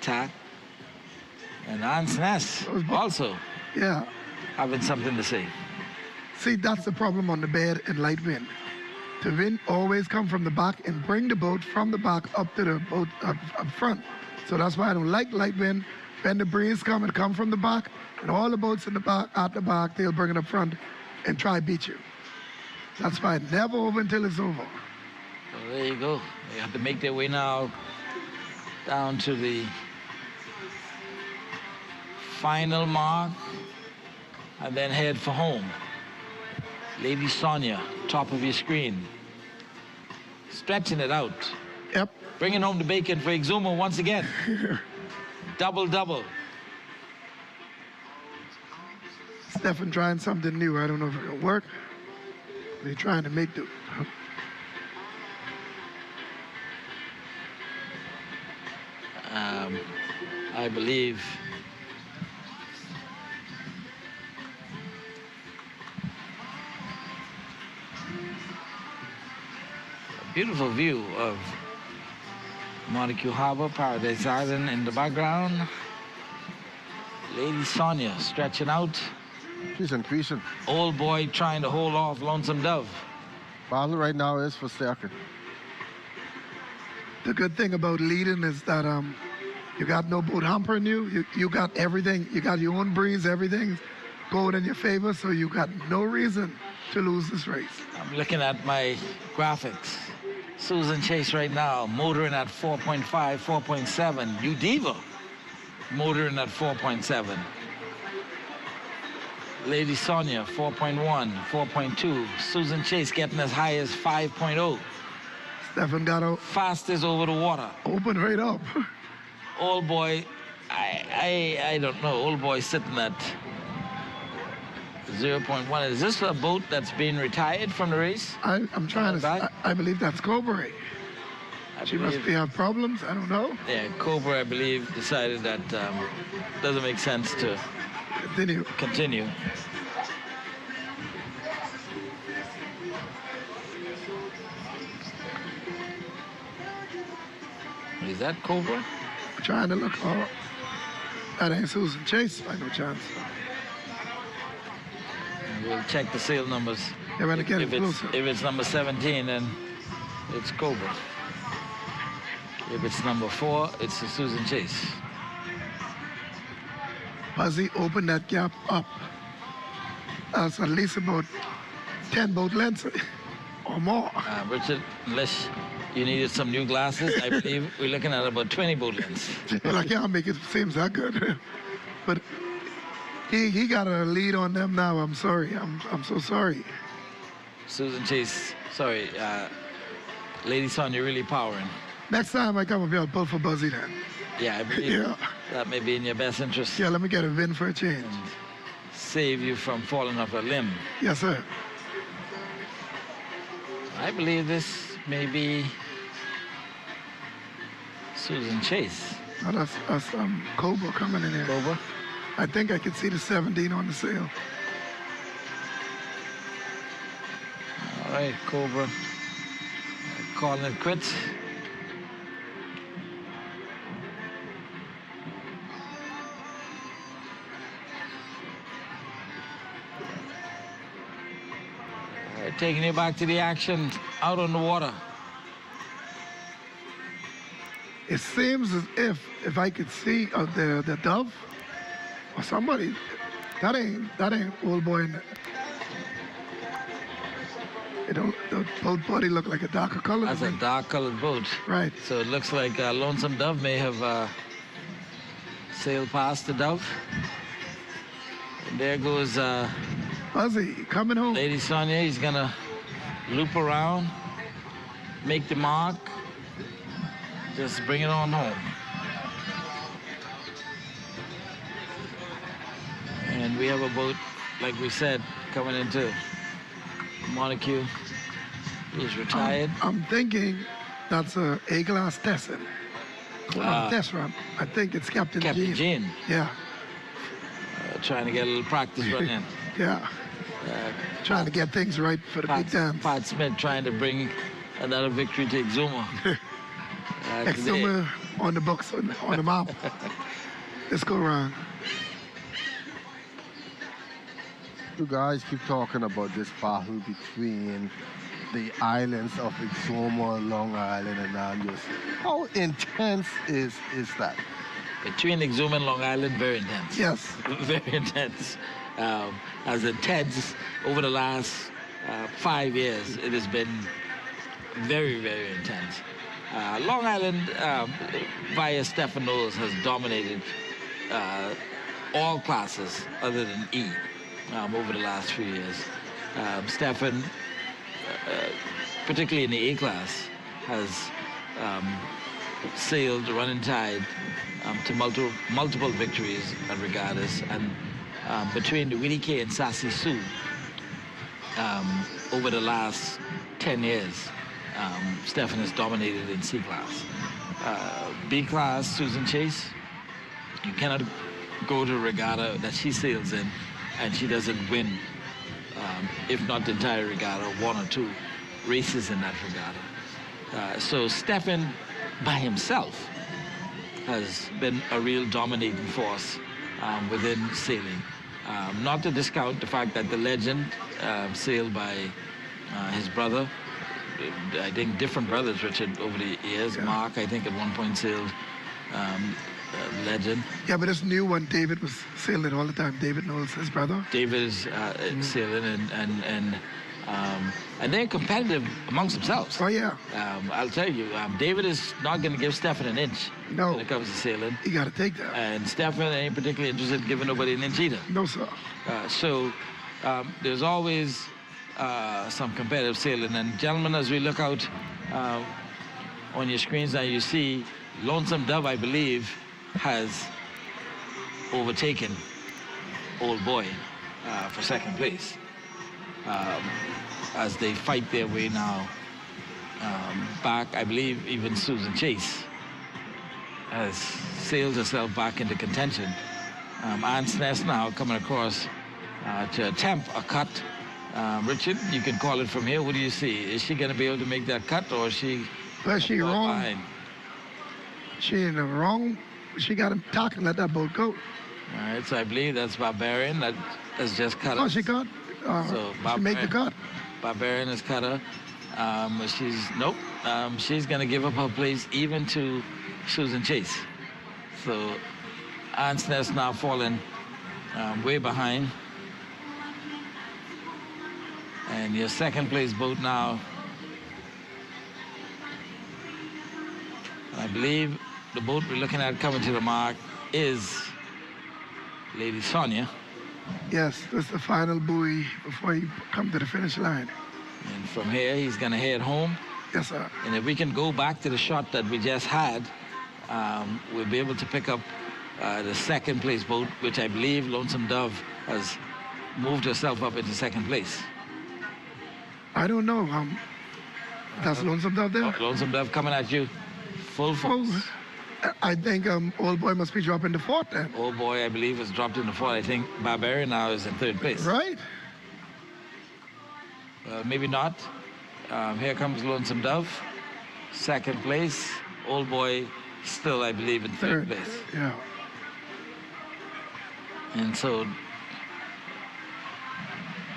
[SPEAKER 2] tack. And Hans Ness also having something to say.
[SPEAKER 1] See, that's the problem on the bed and light wind. The wind always come from the back and bring the boat from the back up to the boat up front. So that's why I don't like light wind. When the breeze come, it come from the back, and all the boats in the back, at the back, they'll bring it up front and try to beat you. That's why it's never over until it's over.
[SPEAKER 2] Well, there you go. They have to make their way now down to the final mark and then head for home. Lady Sonia, top of your screen. Stretching it out.
[SPEAKER 1] Yep.
[SPEAKER 2] Bringing home the bacon for Exuma once again. Double.
[SPEAKER 1] Stefan trying something new. I don't know if it'll work. They're trying to make the...
[SPEAKER 2] I believe a beautiful view of Montague Harbor, Paradise Island in the background. Lady Sonia stretching out.
[SPEAKER 3] She's increasing.
[SPEAKER 2] Old Boy trying to hold off Lonesome Dove.
[SPEAKER 3] Battle right now is for second.
[SPEAKER 1] The good thing about leading is that you got no boat hampering you. You got everything. You got your own breeze. Everything's going in your favor, so you got no reason to lose this race.
[SPEAKER 2] I'm looking at my graphics. Susan Chase right now, motoring at 4.5, 4.7. Udiva, motoring at 4.7. Lady Sonia, 4.1, 4.2. Susan Chase getting as high as 5.0.
[SPEAKER 1] Stefan got out.
[SPEAKER 2] Fastest over the water.
[SPEAKER 1] Open right up.
[SPEAKER 2] Old Boy, I don't know. Old Boy sitting at 0.1. Is this a boat that's being retired from the race?
[SPEAKER 1] I'm trying to... I believe that's Cobra. She must have problems. I don't know.
[SPEAKER 2] Yeah, Cobra, I believe, decided that doesn't make sense to continue. Is that Cobra?
[SPEAKER 1] I'm trying to look. Oh, That ain't Susan Chase by no chance.
[SPEAKER 2] And we'll check the sale numbers.
[SPEAKER 1] They're gonna get
[SPEAKER 2] If
[SPEAKER 1] closer.
[SPEAKER 2] it's number 17, then it's Cobra. If it's number 4, it's the Susan Chase.
[SPEAKER 1] Buzzy opened that gap up. That's at least about 10 boat lengths or more.
[SPEAKER 2] Richard, unless you needed some new glasses, I believe we're looking at about 20 boat lengths.
[SPEAKER 1] Well, I can't make it seem that good. But he got a lead on them now. I'm sorry. I'm so sorry.
[SPEAKER 2] Susan Chase, sorry, Lady Son, you're really powering.
[SPEAKER 1] Next time I come up here, I'll pull for Buzzy then.
[SPEAKER 2] Yeah, I believe
[SPEAKER 1] Yeah.
[SPEAKER 2] that may be in your best interest.
[SPEAKER 1] Yeah, let me get a win for a change.
[SPEAKER 2] And save you from falling off a limb.
[SPEAKER 1] Yes, sir.
[SPEAKER 2] I believe this may be Susan Chase.
[SPEAKER 1] Now that's Cobra coming in here.
[SPEAKER 2] Cobra.
[SPEAKER 1] I think I can see the 17 on the sale.
[SPEAKER 2] All right, Cobra. Calling it quits. All right, taking you back to the action out on the water.
[SPEAKER 1] It seems as if I could see the dove or somebody. That ain't old boy. The boat body look like a darker color.
[SPEAKER 2] That's
[SPEAKER 1] to
[SPEAKER 2] a
[SPEAKER 1] me.
[SPEAKER 2] dark colored boat.
[SPEAKER 1] Right.
[SPEAKER 2] So it looks like Lonesome Dove may have sailed past the Dove. And there goes
[SPEAKER 1] Buzzy coming home.
[SPEAKER 2] Lady Sonia. He's gonna loop around, make the mark, just bring it on home. And we have a boat, like we said, coming into Montague. He's retired.
[SPEAKER 1] I'm thinking that's a A-class Tessin. Test run. I think it's Captain Gene. Yeah.
[SPEAKER 2] Trying to get a little practice run in.
[SPEAKER 1] Yeah. Trying to get things right for the big dance.
[SPEAKER 2] Pat Smith trying to bring another victory to Exuma.
[SPEAKER 1] Exuma on the books, on the map. Let's go around.
[SPEAKER 3] You guys keep talking about this battle between the islands of Exuma, Long Island, and Nalos. How intense is that?
[SPEAKER 2] Between Exuma and Long Island, very intense.
[SPEAKER 1] Yes.
[SPEAKER 2] Very intense. As intense over the last 5 years, it has been very, very intense. Long Island, via Stephen Knowles, has dominated all classes other than E over the last few years. Stephen, particularly in the A class, has sailed the running tide to multiple victories and regattas. And between the Winnie K and Sassy Sue, over the last 10 years, Stephen has dominated in C class. B class, Susan Chase, you cannot go to a regatta that she sails in and she doesn't win, if not the entire regatta, 1 or 2 races in that regatta. So Stephen, by himself, has been a real dominating force within sailing. Not to discount the fact that the legend sailed by his brother, I think different brothers, Richard, over the years. Yeah. Mark, I think, at one point sailed legend.
[SPEAKER 1] Yeah, but this new one, David was sailing all the time. David Knowles, his brother.
[SPEAKER 2] David is sailing, and they're competitive amongst themselves.
[SPEAKER 1] Oh, yeah.
[SPEAKER 2] I'll tell you, David is not going to give Stephen an inch when it comes to sailing.
[SPEAKER 1] You got to take that.
[SPEAKER 2] And Stephen ain't particularly interested in giving nobody an inch either.
[SPEAKER 1] No, sir.
[SPEAKER 2] So there's always some competitive sailing. And gentlemen, as we look out on your screens now, you see Lonesome Dove, I believe, has overtaken Old Boy for second place as they fight their way now back. I believe even Susan Chase has sailed herself back into contention. Anne's Nest now coming across to attempt a cut. Richard, you can call it from here. What do you see? Is she going to be able to make that cut, or is she?
[SPEAKER 1] Well, she wrong.
[SPEAKER 2] Behind?
[SPEAKER 1] She in the wrong she got him talking, let that boat go.
[SPEAKER 2] All right, so I believe that's Barbarian that has just cut
[SPEAKER 1] Oh,
[SPEAKER 2] us.
[SPEAKER 1] she cut?
[SPEAKER 2] So
[SPEAKER 1] She make the cut.
[SPEAKER 2] Barbarian has cut her. Nope. She's going to give up her place even to Susan Chase. So Aunt's Nest now falling way behind. And your second place boat now, I believe the boat we're looking at coming to the mark is Lady Sonia.
[SPEAKER 1] Yes, that's the final buoy before you come to the finish line.
[SPEAKER 2] And from here, he's going to head home.
[SPEAKER 1] Yes, sir.
[SPEAKER 2] And if we can go back to the shot that we just had, we'll be able to pick up the second place boat, which I believe Lonesome Dove has moved herself up into second place.
[SPEAKER 1] I don't know. That's Lonesome Dove there?
[SPEAKER 2] Lonesome Dove coming at you full force.
[SPEAKER 1] Oh, I think Old Boy must be dropping the fourth then.
[SPEAKER 2] Old Boy, I believe, is dropped in the fourth. I think Barbarian now is in third place.
[SPEAKER 1] Right?
[SPEAKER 2] Maybe not. Here comes Lonesome Dove. Second place. Old Boy still, I believe, in third place.
[SPEAKER 1] Yeah.
[SPEAKER 2] And so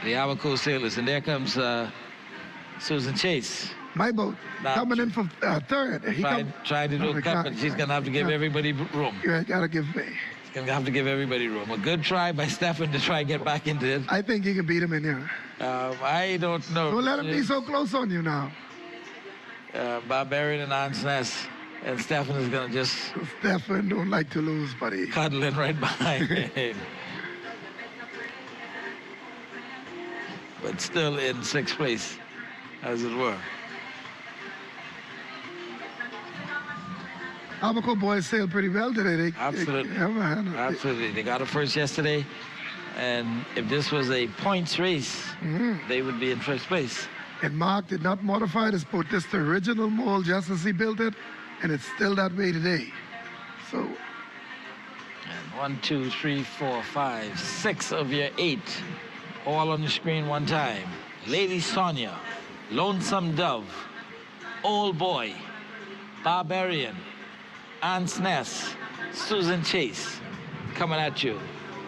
[SPEAKER 2] the Abaco sailors, and there comes Susan Chase.
[SPEAKER 1] My boat
[SPEAKER 2] Now,
[SPEAKER 1] coming in for third.
[SPEAKER 2] Trying to do a cut, but she's going to have to give everybody room.
[SPEAKER 1] You gotta give me.
[SPEAKER 2] She's going to have to give everybody room. A good try by Stefan to try and get back into it.
[SPEAKER 1] I think you can beat him in here.
[SPEAKER 2] I don't know.
[SPEAKER 1] Don't let him be so close on you now.
[SPEAKER 2] Barbarian and Aunt's Nest, and Stefan is going to just
[SPEAKER 1] Stefan don't like to lose, buddy.
[SPEAKER 2] cuddling right behind him. But still in sixth place, as it were.
[SPEAKER 1] Abaco boys sailed pretty well today.
[SPEAKER 2] Absolutely. Absolutely. They got it first yesterday. And if this was a points race, they would be in first place.
[SPEAKER 1] And Mark did not modify this boat. This is the original mold just as he built it. And it's still that way today. So.
[SPEAKER 2] And 1, 2, 3, 4, 5, 6 of your 8 all on the screen one time. Lady Sonia, Lonesome Dove, Old Boy, Barbarian, Aunt's Nest, Susan Chase coming at you.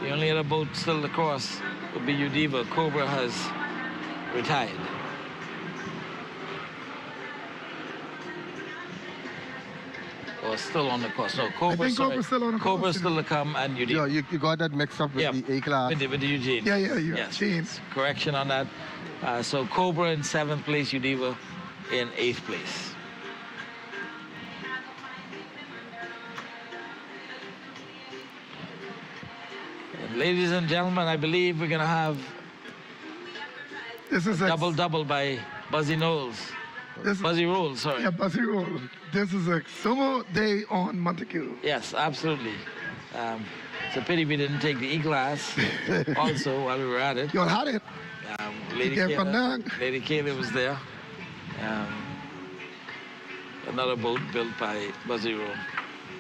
[SPEAKER 2] The only other boat still to cross will be Udiva. Cobra has retired. Or still on the course. No, Cobra.
[SPEAKER 1] Cobra's still on the course.
[SPEAKER 2] Cobra's still to come, and Udiva.
[SPEAKER 3] Yeah, you got that mixed up with the A-class.
[SPEAKER 2] With the Eugene.
[SPEAKER 1] Yeah.
[SPEAKER 2] Yes. Correction on that. So Cobra in 7th place, Udiva in 8th place. And ladies and gentlemen, I believe we're going to have
[SPEAKER 1] this is
[SPEAKER 2] double by Buzzy Rolls. Sorry.
[SPEAKER 1] Yeah, Buzzy Rolls. This is a sumo day on Montague.
[SPEAKER 2] Yes, absolutely. It's a pity we didn't take the E-class also while we were at it.
[SPEAKER 1] You had it.
[SPEAKER 2] Lady Kayla was there. Another boat built by Buzzy Roll.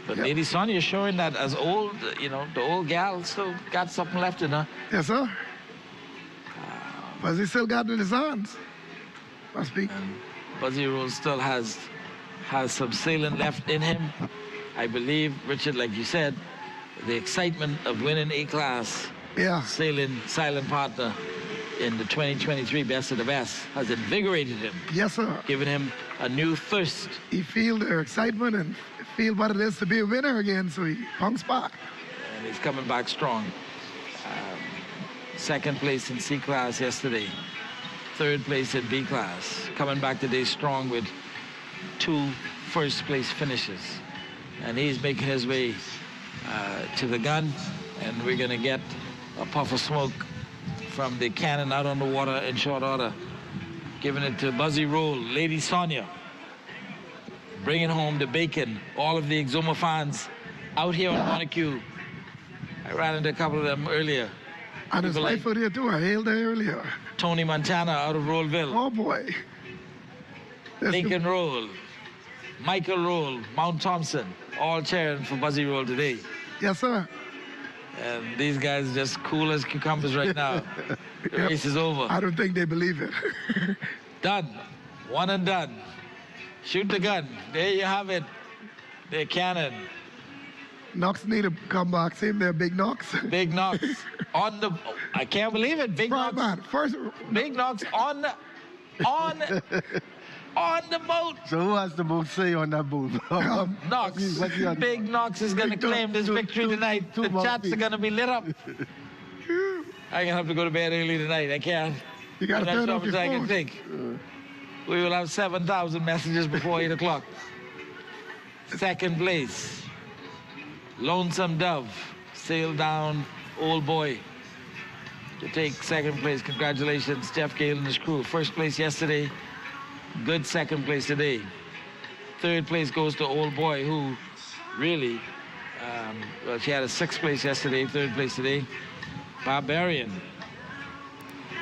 [SPEAKER 2] But Lady Sonia is showing that as old, the old gal still got something left in her.
[SPEAKER 1] Yes, sir. Buzzy still got it in his hands. Must be.
[SPEAKER 2] Buzzy Roll still has some sailing left in him. I believe, Richard, like you said, the excitement of winning A-class sailing silent partner in the 2023 Best of the Best has invigorated him.
[SPEAKER 1] Yes, sir.
[SPEAKER 2] Given him a new thirst.
[SPEAKER 1] He feel their excitement and feel what it is to be a winner again, so he punks back.
[SPEAKER 2] And he's coming back strong. Second place in C-class yesterday. Third place in B-class. Coming back today strong with 2 first-place finishes. And he's making his way to the gun, and we're going to get a puff of smoke from the cannon out on the water in short order. Giving it to Buzzy Roll, Lady Sonia. Bringing home the bacon. All of the Exuma fans out here on Montague. I ran into a couple of them earlier.
[SPEAKER 1] And his wife out here too. I hailed her earlier.
[SPEAKER 2] Tony Montana out of Rollville.
[SPEAKER 1] Oh boy.
[SPEAKER 2] Lincoln Roll, Michael Roll, Mount Thompson, all cheering for Buzzy Roll today.
[SPEAKER 1] Yes, sir.
[SPEAKER 2] And these guys are just cool as cucumbers right now. The race is over.
[SPEAKER 1] I don't think they believe it.
[SPEAKER 2] Done. One and done. Shoot the gun. There you have it. The cannon.
[SPEAKER 1] Knox need to come back. See him there, Big Knox.
[SPEAKER 2] Big Knox on the. I can't believe it. Big
[SPEAKER 1] Right,
[SPEAKER 2] Knox.
[SPEAKER 1] man. First,
[SPEAKER 2] Big Knox on the boat.
[SPEAKER 3] So who has the most say on that boat?
[SPEAKER 2] Knox. Big Knox is going to claim this victory tonight. The chats are going to be lit up. I'm going to have to go to bed early tonight. I can't.
[SPEAKER 1] You got to
[SPEAKER 2] I'm
[SPEAKER 1] turn
[SPEAKER 2] not
[SPEAKER 1] off
[SPEAKER 2] sure
[SPEAKER 1] your
[SPEAKER 2] I can
[SPEAKER 1] phone.
[SPEAKER 2] think. We will have 7,000 messages before 8 o'clock. Second place. Lonesome Dove sailed down Old Boy to take second place. Congratulations, Jeff Gale and his crew. First place yesterday. Good second place today. Third place goes to Old Boy, who really, well, she had a sixth place yesterday, third place today. Barbarian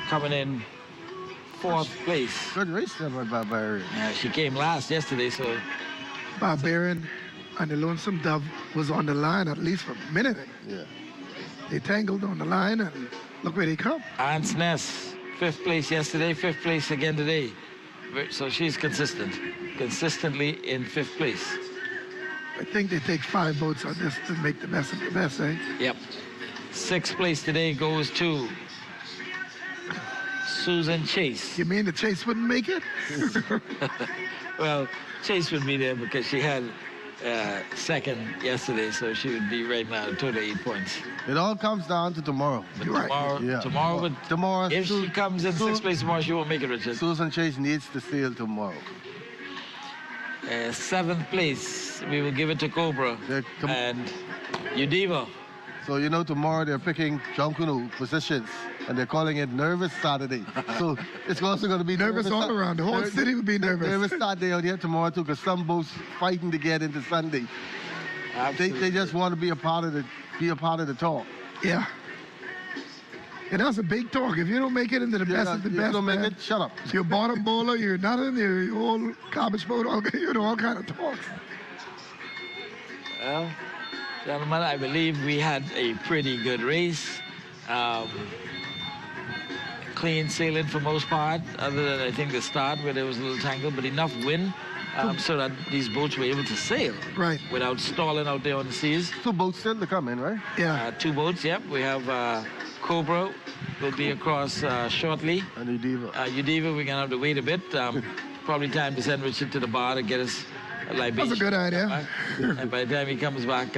[SPEAKER 2] coming in fourth place.
[SPEAKER 3] Good race there by Barbarian.
[SPEAKER 2] She came last yesterday, so
[SPEAKER 1] Barbarian and the Lonesome Dove was on the line at least for a minute.
[SPEAKER 3] Yeah.
[SPEAKER 1] They tangled on the line, and look where they come.
[SPEAKER 2] Ants Ness, fifth place yesterday, fifth place again today. So she's consistently in fifth place.
[SPEAKER 1] I think they take 5 boats on this to make the best of the best, eh?
[SPEAKER 2] Yep. Sixth place today goes to Susan Chase.
[SPEAKER 1] You mean the Chase wouldn't make it?
[SPEAKER 2] Well, Chase would be there because she had second yesterday, so she would be right now total 8 points.
[SPEAKER 3] It all comes down to tomorrow.
[SPEAKER 2] But
[SPEAKER 1] You're right.
[SPEAKER 2] tomorrow, if
[SPEAKER 3] Su-
[SPEAKER 2] she comes in
[SPEAKER 3] Su-
[SPEAKER 2] sixth place tomorrow, she won't make it, Richard.
[SPEAKER 3] Susan Chase needs to sail tomorrow.
[SPEAKER 2] Seventh place, we will give it to Cobra and Udiva.
[SPEAKER 3] So you know tomorrow they're picking Junkanoo positions and they're calling it Nervous Saturday. So it's also going to be
[SPEAKER 1] Nervous all around. The whole city will be nervous.
[SPEAKER 3] Nervous Saturday out here tomorrow too, because some boats fighting to get into Sunday. They just want to be a part of the talk.
[SPEAKER 1] Yeah. And that's a big talk. If you don't make it into the best of the best,
[SPEAKER 3] don't make
[SPEAKER 1] man,
[SPEAKER 3] it, shut up.
[SPEAKER 1] you're bottom bowler, you're nothing, you're all garbage boat, all kind of talks.
[SPEAKER 2] Well, gentlemen, I believe we had a pretty good race. Clean sailing for most part, other than I think the start where there was a little tangle, but enough wind so that these boats were able to sail
[SPEAKER 1] Right.
[SPEAKER 2] without stalling out there on the seas.
[SPEAKER 3] 2 boats still to come in, right?
[SPEAKER 1] Yeah.
[SPEAKER 2] 2 boats, yep. We have Cobra will be across shortly.
[SPEAKER 3] And Udiva.
[SPEAKER 2] Udiva, we're going to have to wait a bit. Probably time to send Richard to the bar to get us a libation.
[SPEAKER 1] That's a good idea.
[SPEAKER 2] And by the time he comes back,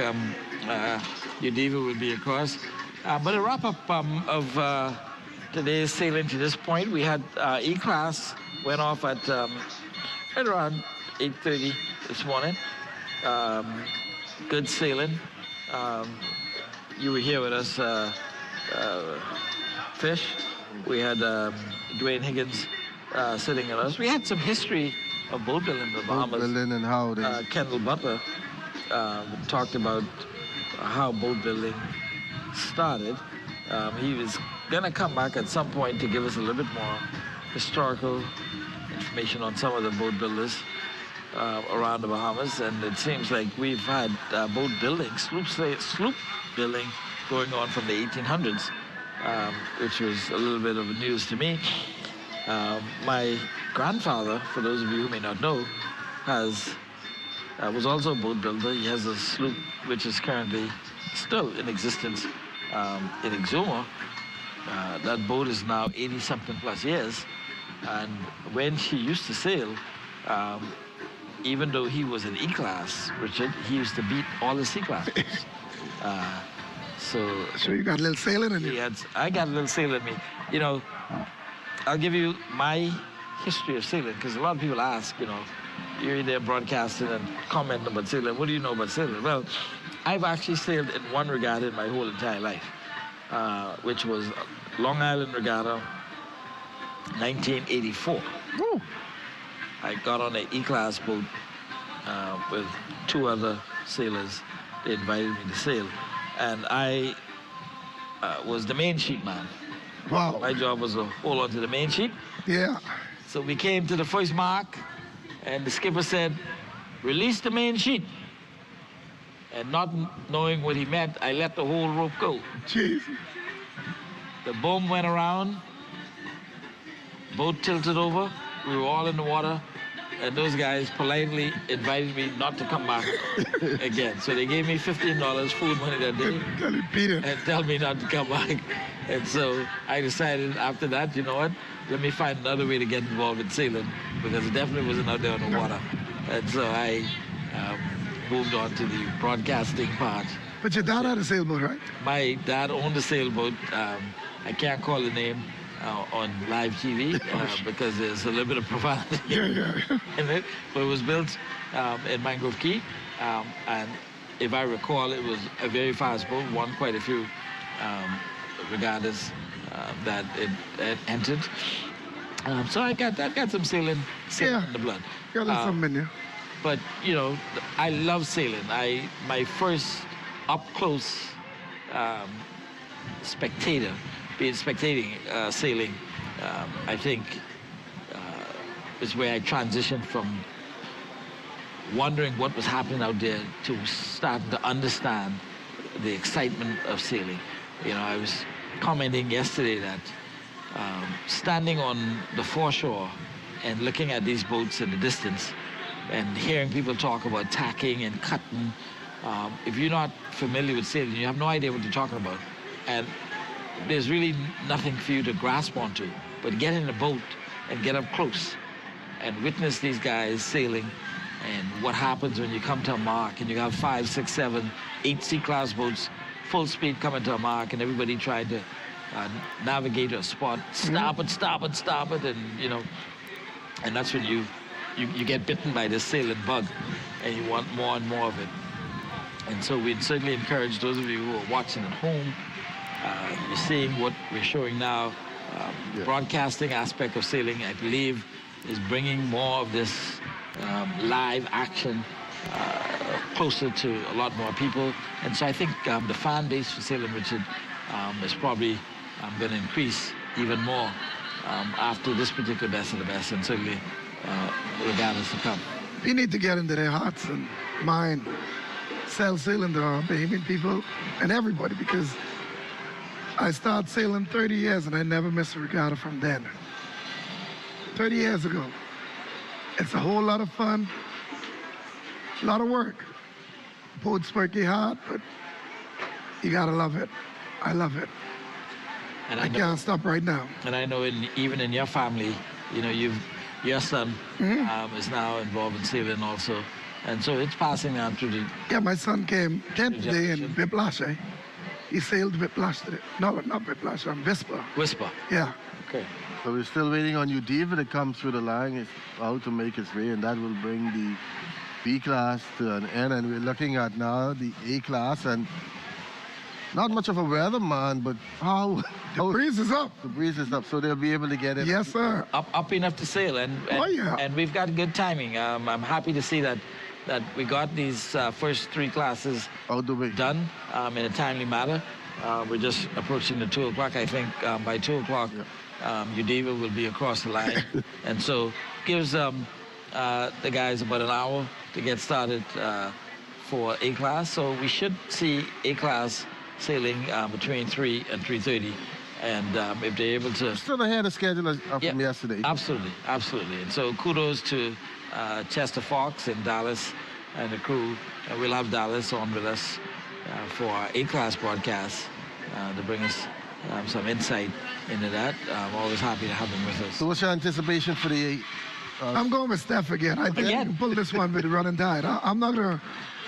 [SPEAKER 2] Udiva will be across. But a wrap-up of today's sailing to this point, we had E-Class went off at right around 8:30 this morning. Good sailing. You were here with us, Fish. We had Dwayne Higgins sitting with us. We had some history of boat building in the Bahamas.
[SPEAKER 3] Boat building and how they...
[SPEAKER 2] Kendall Butler talked about how boat building started. He was going to come back at some point to give us a little bit more historical information on some of the boat builders around the Bahamas. And it seems like we've had boat building, sloop building going on from the 1800s, which was a little bit of news to me. My grandfather, for those of you who may not know, was also a boat builder. He has a sloop which is currently still in existence in Exuma. That boat is now 80-something plus years. And when she used to sail, even though he was an E-Class, Richard, he used to beat all the C-Class boats.
[SPEAKER 1] So you got a little sailing in you.
[SPEAKER 2] I got a little sailing in me. You know, I'll give you my history of sailing, because a lot of people ask, you know, you're there broadcasting and commenting about sailing. What do you know about sailing? Well, I've actually sailed in one regatta in my whole entire life, which was Long Island Regatta, 1984. Woo. I got on an E-Class boat with 2 other sailors. They invited me to sail. And I was the main sheet man.
[SPEAKER 1] Wow.
[SPEAKER 2] My job was to hold on to the main sheet.
[SPEAKER 1] Yeah.
[SPEAKER 2] So we came to the first mark, and the skipper said, release the main sheet. And not knowing what he meant, I let the whole rope go.
[SPEAKER 1] Jeez.
[SPEAKER 2] The boom went around, boat tilted over, we were all in the water, and those guys politely invited me not to come back again. So they gave me $15 food money that day
[SPEAKER 1] Tell you, Peter.
[SPEAKER 2] and tell me not to come back. And so I decided after that, you know what? Let me find another way to get involved in sailing because it definitely wasn't out there on the water. And so I moved on to the broadcasting part.
[SPEAKER 1] But your dad had a sailboat, right?
[SPEAKER 2] My dad owned a sailboat. I can't call the name on live TV because there's a little bit of profanity in it. But it was built in Mangrove Key. And if I recall, it was a very fast boat, won quite a few regattas that it entered. So I got some sailing in the blood.
[SPEAKER 1] Got some in you.
[SPEAKER 2] But you know, I love sailing. My first up close spectating sailing, I think is where I transitioned from wondering what was happening out there to starting to understand the excitement of sailing. You know, I was commenting yesterday that standing on the foreshore and looking at these boats in the distance and hearing people talk about tacking and cutting, if you're not familiar with sailing, you have no idea what you're talking about. And there's really nothing for you to grasp onto, but get in a boat and get up close and witness these guys sailing and what happens when you come to a mark and you have 5, 6, 7, 8 C-class boats full speed coming to a mark and everybody trying to navigate a spot, stop it, and you know, and that's when you get bitten by this sailing bug and you want more and more of it. And so we'd certainly encourage those of you who are watching at home, you're seeing what we're showing now. Broadcasting aspect of sailing, I believe, is bringing more of this live action closer to a lot more people. And so I think the fan base for sailing, Richard, is probably going to increase even more after this particular Best of the Best, and certainly regattas to come.
[SPEAKER 1] We need to get into their hearts and mind, sell sailing to our Bahamian people and everybody, because I started sailing 30 years and I never missed a regatta from then. 30 years ago. It's a whole lot of fun, a lot of work. Boats work you hard, but you gotta love it. I love it. And I can't stop right now.
[SPEAKER 2] And I know even in your family, you know, your son is now involved in sailing also. And so it's passing on through the...
[SPEAKER 1] Yeah, my son came 10th day in Whiplash, eh? He sailed Whiplash today. No, not Whiplash, Whisper.
[SPEAKER 2] Whisper.
[SPEAKER 1] Yeah.
[SPEAKER 2] Okay.
[SPEAKER 3] So we're still waiting on you, David, to come through the line. It's out to make its way, and that will bring the B class to an end. And we're looking at now the A class, and not much of a weatherman, but how
[SPEAKER 1] the breeze is up.
[SPEAKER 3] The breeze is up, so they'll be able to get it.
[SPEAKER 1] Yes, sir.
[SPEAKER 2] Up enough to sail, and we've got good timing. I'm happy to see that we got these first 3 classes
[SPEAKER 3] out the way
[SPEAKER 2] done in a timely manner. We're just approaching the 2 o'clock. I think by 2 o'clock, Udeva will be across the line, and so gives the guys about an hour to get started for A class. So we should see A class sailing between 3 and 3:30, and if they're able to...
[SPEAKER 3] Still ahead of schedule from yesterday.
[SPEAKER 2] Absolutely, absolutely. And so kudos to Chester Fox and Dallas and the crew. We'll have Dallas on with us for our A-class broadcast to bring us some insight into that. I'm always happy to have him with us.
[SPEAKER 3] So what's your anticipation for the...
[SPEAKER 1] I'm going with Steph again. I think I can pull this one with the running tide. I'm not going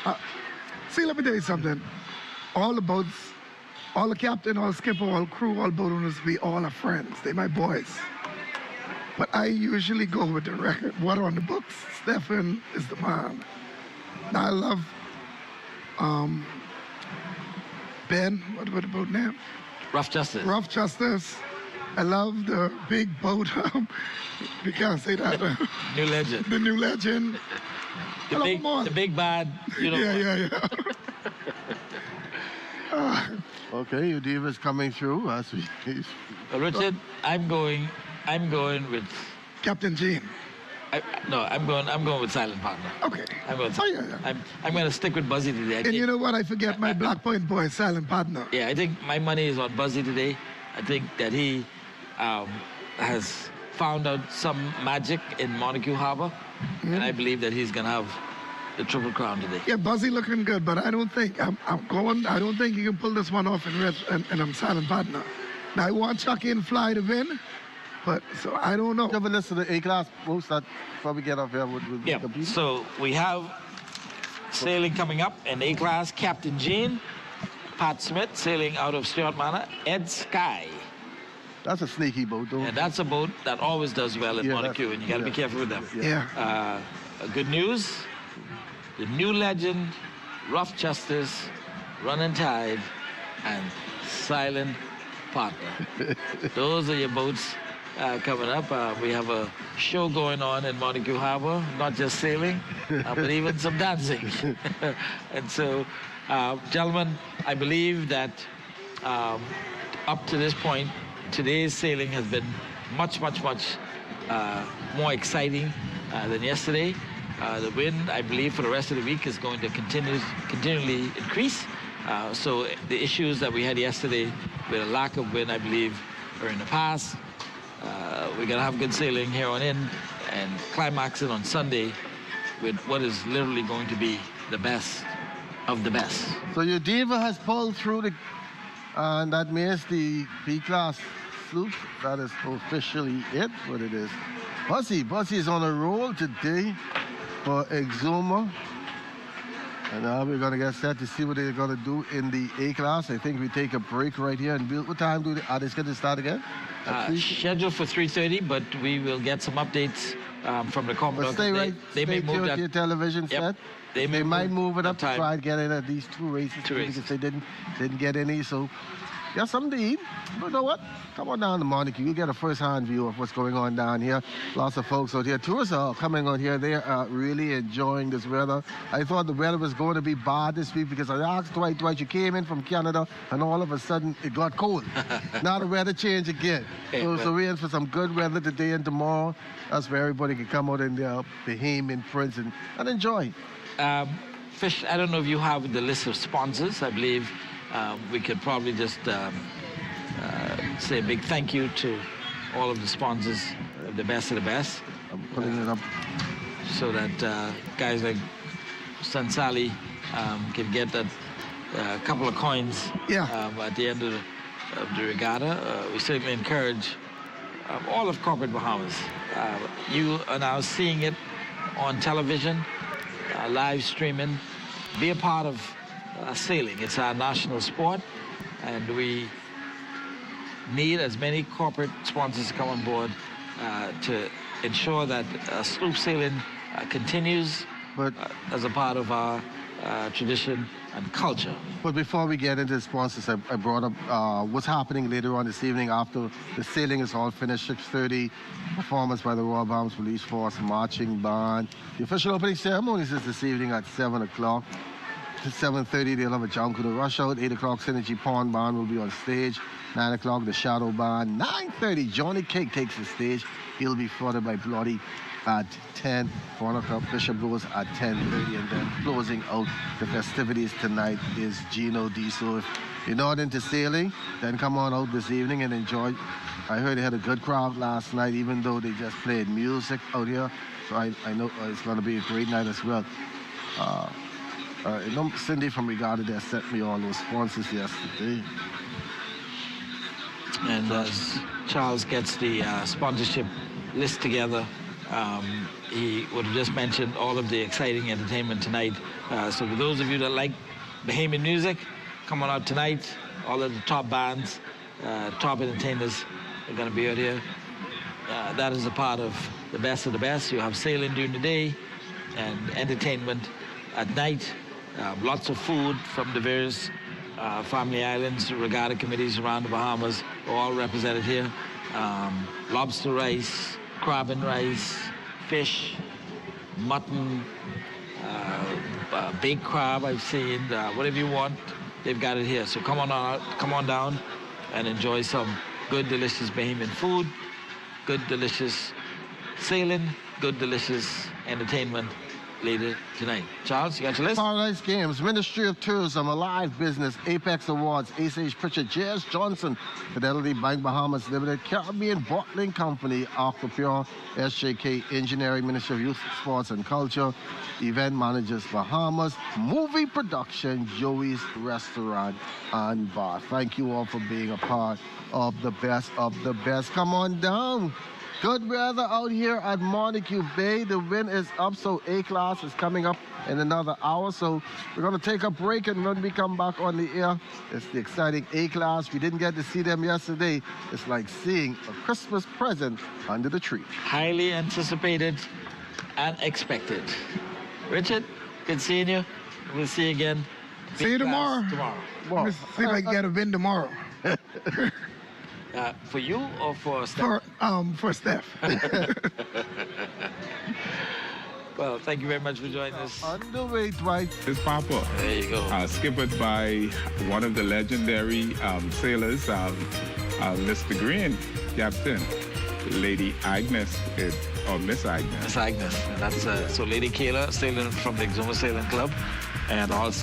[SPEAKER 1] to... See, let me tell you something. All the boats, all the captain, all skipper, all crew, all boat owners, we all are friends. They're my boys. But I usually go with the record. What on the books? Stephen is the man. Now I love Ben, what the boat name?
[SPEAKER 2] Rough Justice.
[SPEAKER 1] Rough Justice. I love the big boat. We can't say that.
[SPEAKER 2] New Legend.
[SPEAKER 1] The New Legend.
[SPEAKER 2] The big bad. You know.
[SPEAKER 1] Yeah.
[SPEAKER 3] Okay, Udeva's coming through as we...
[SPEAKER 2] Richard, I'm going with
[SPEAKER 1] Captain Gene.
[SPEAKER 2] I'm going with Silent Partner.
[SPEAKER 1] Okay.
[SPEAKER 2] I'm going to stick with Buzzy today.
[SPEAKER 1] And you know what? I forget my Black Point boy, Silent Partner.
[SPEAKER 2] Yeah, I think my money is on Buzzy today. I think that he has found out some magic in Montague Harbor, and I believe that he's going to have the Triple Crown today.
[SPEAKER 1] Yeah, Buzzy looking good, but I don't think I don't think he can pull this one off in silent partner. Now I want Chucky and Fly to win, but so I don't know.
[SPEAKER 3] You ever listen to the A-class boats that probably get up here with
[SPEAKER 2] Yeah.
[SPEAKER 3] the people?
[SPEAKER 2] So we have sailing coming up in A-class, Captain Gene, Pat Smith sailing out of Stuart Manor, Ed Sky.
[SPEAKER 3] That's a sneaky boat, though.
[SPEAKER 2] And that's a boat that always does well at Montague, and you got to be careful with them.
[SPEAKER 1] Yeah.
[SPEAKER 2] Good news, the new legend, Rough Justice, Running Tide, and Silent Partner. Those are your boats coming up. We have a show going on in Montague Harbor, not just sailing, but even some dancing. And so, gentlemen, I believe that up to this point, today's sailing has been much more exciting than yesterday. The wind, I believe, for the rest of the week is going to continually increase. So the issues that we had yesterday with a lack of wind, I believe, are in the past. We're going to have good sailing here on in and climaxing on Sunday with what is literally going to be the best of the best.
[SPEAKER 3] So your diva has pulled through and that means the B-class sloop. That is officially it, what it is. Buzzy is on a roll today for Exuma. And now we're going to get set to see what they're going to do in the A-class. I think we take a break right here. And what time are they going to start again?
[SPEAKER 2] Scheduled for 3:30, but we will get some updates from the Commodore.
[SPEAKER 3] But stay right.
[SPEAKER 2] They may move that.
[SPEAKER 3] Your television set.
[SPEAKER 2] They
[SPEAKER 3] might move it up to
[SPEAKER 2] time.
[SPEAKER 3] try and get in at these two races. Because they didn't get any. So got something to eat. But you know what? Come on down to Montague. You get a first-hand view of what's going on down here. Lots of folks out here. Tourists are coming out here. They are really enjoying this weather. I thought the weather was going to be bad this week because I asked twice. You came in from Canada, and all of a sudden it got cold. Now the weather changed again. So we're in for some good weather today and tomorrow. That's where everybody can come out in their Bahamian prints and enjoy.
[SPEAKER 2] Fish, I don't know if you have the list of sponsors. I believe we could probably just say a big thank you to all of the sponsors, the best of the best.
[SPEAKER 3] I'm putting it up.
[SPEAKER 2] So that guys like Sansali can get that couple of coins at the end of the regatta. We certainly encourage all of corporate Bahamas. You are now seeing it on television, live streaming. Be a part of sailing. It's our national sport, and we need as many corporate sponsors to come on board to ensure that sloop sailing continues as a part of our tradition and culture.
[SPEAKER 3] But before we get into the sponsors, I brought up what's happening later on this evening after the sailing is all finished. 6:30, performance by the Royal Bahamas Police Force Marching Band. The official opening ceremony is this evening at 7 o'clock. At 7:30, they'll have a Jungle Rush Out. 8 o'clock, Synergy Pond Band will be on stage. 9 o'clock, the Shadow Band. 9:30, Johnny Cake takes the stage. He'll be followed by Bloody at 10. 1 o'clock, Bishop goes at 10:30. And then closing out the festivities tonight is Gino D. So if you're not into sailing, then come on out this evening and enjoy. I heard they had a good crowd last night, even though they just played music out here. So I know it's going to be a great night as well. Cindy from Regatta there sent me all those sponsors yesterday.
[SPEAKER 2] And as Charles gets the sponsorship list together, he would have just mentioned all of the exciting entertainment tonight. So for those of you that like Bahamian music, come on out tonight. All of the top bands, top entertainers are going to be out here. That is a part of the best of the best. You have sailing during the day and entertainment at night. Lots of food from the various family islands, regatta committees around the Bahamas are all represented here. Lobster rice, crab and rice, fish, mutton, baked crab I've seen, whatever you want, they've got it here. So come on out, come on down and enjoy some good, delicious Bahamian food, good, delicious sailing, good, delicious entertainment, later tonight. Charles, you got your list?
[SPEAKER 3] Paradise Games, Ministry of Tourism, Alive Business, Apex Awards, Ace Pritchard, J.S. Johnson, Fidelity Bank Bahamas Limited, Caribbean Bottling Company, Aquapure, SJK Engineering, Ministry of Youth, Sports and Culture, Event Managers Bahamas, Movie Production, Joey's Restaurant and Bar. Thank you all for being a part of the best of the best. Come on down. Good weather out here at Montague Bay. The wind is up, so A-Class is coming up in another hour. So we're going to take a break, and when we come back on the air, it's the exciting A-Class. We didn't get to see them yesterday. It's like seeing a Christmas present under the tree.
[SPEAKER 2] Highly anticipated and expected. Richard, good seeing you. We'll see you again.
[SPEAKER 1] See you tomorrow.
[SPEAKER 3] Well,
[SPEAKER 1] Let me see if I can get a win tomorrow.
[SPEAKER 2] For you or for Steph?
[SPEAKER 1] For Steph.
[SPEAKER 2] Well, thank you very much for joining us.
[SPEAKER 3] Underway, Dwight.
[SPEAKER 5] It's Papa.
[SPEAKER 2] There you go.
[SPEAKER 5] Skippered by one of the legendary sailors, Mr. Green, Captain, Lady Agnes, or Miss Agnes.
[SPEAKER 2] Miss Agnes. And that's so Lady Kayla, sailing from the Exuma Sailing Club, and also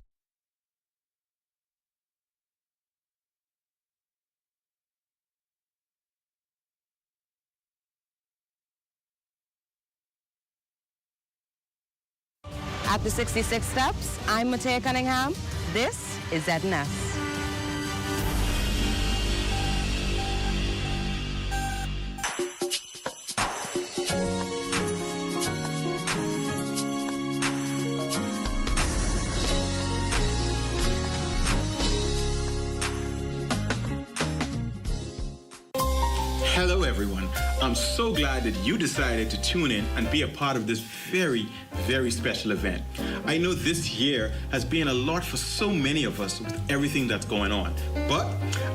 [SPEAKER 6] After 66 steps, I'm Matea Cunningham. This is ZNS.
[SPEAKER 7] Hello, everyone. I'm so glad that you decided to tune in and be a part of this very, very special event. I know this year has been a lot for so many of us with everything that's going on. But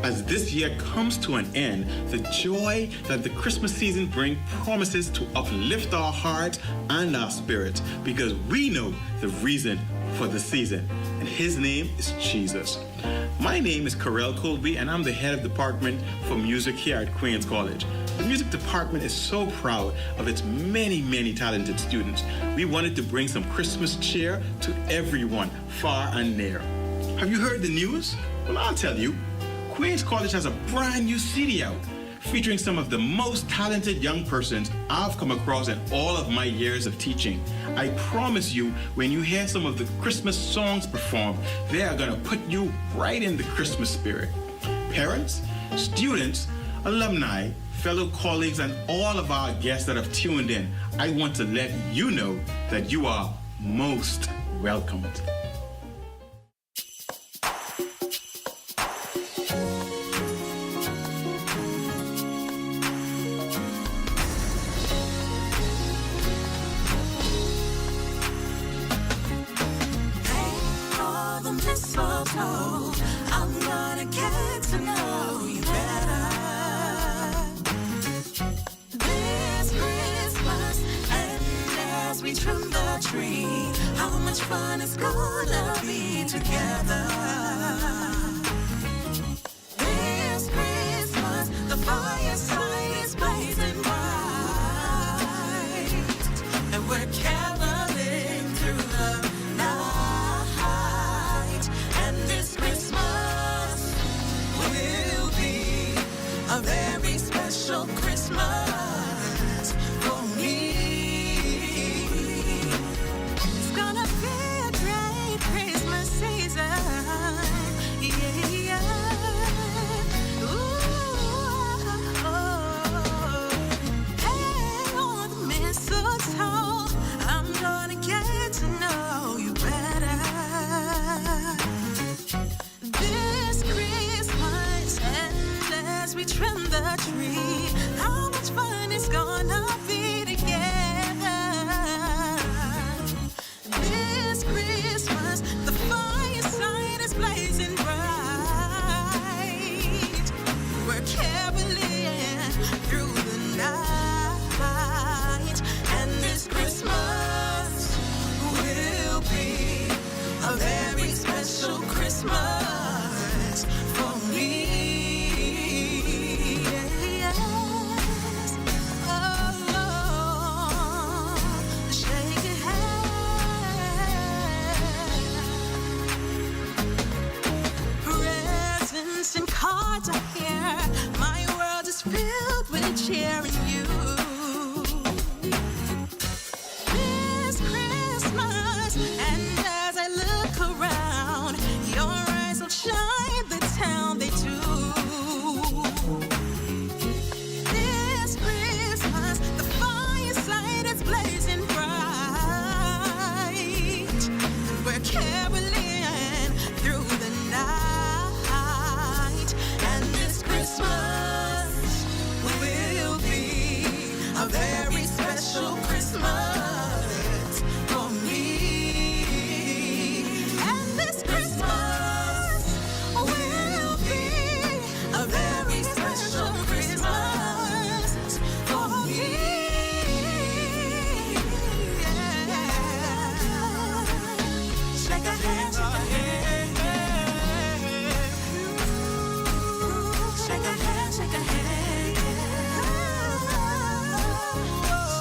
[SPEAKER 7] as this year comes to an end, the joy that the Christmas season brings promises to uplift our hearts and our spirits, because we know the reason for the season, and his name is Jesus. My name is Karel Colby, and I'm the head of department for music here at Queen's College. The music department is so proud of its many, many talented students. We wanted to bring some Christmas cheer to everyone, far and near. Have you heard the news? Well, I'll tell you. Queen's College has a brand new CD out, featuring some of the most talented young persons I've come across in all of my years of teaching. I promise you, when you hear some of the Christmas songs performed, they are gonna put you right in the Christmas spirit. Parents, students, alumni, fellow colleagues, and all of our guests that have tuned in, I want to let you know that you are most welcomed.
[SPEAKER 8] I'm gonna get to know you better this Christmas, and as we trim the tree, how much fun it's gonna be together. This Christmas, the fireside is blazing bright, and we're caroling through the night. And this Christmas will be a very special Christmas for me. It's gonna be a great Christmas season. Yeah, yeah. Ooh, hey, on the mistletoe, I'm gonna get to know you better. This Christmas, and as we trim the tree, how much fun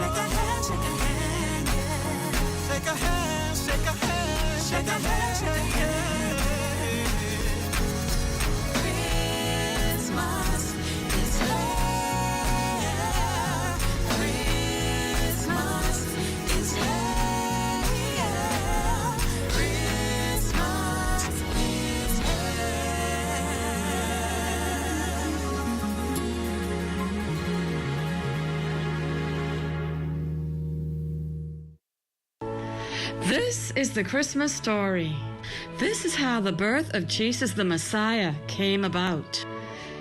[SPEAKER 8] Shake a hand, shake a hand, yeah. Shake a hand, shake a hand, shake a hand, shake a hand. Christmas is here. Christmas is here. Christmas is
[SPEAKER 9] This is the Christmas story. This is how the birth of Jesus the Messiah came about.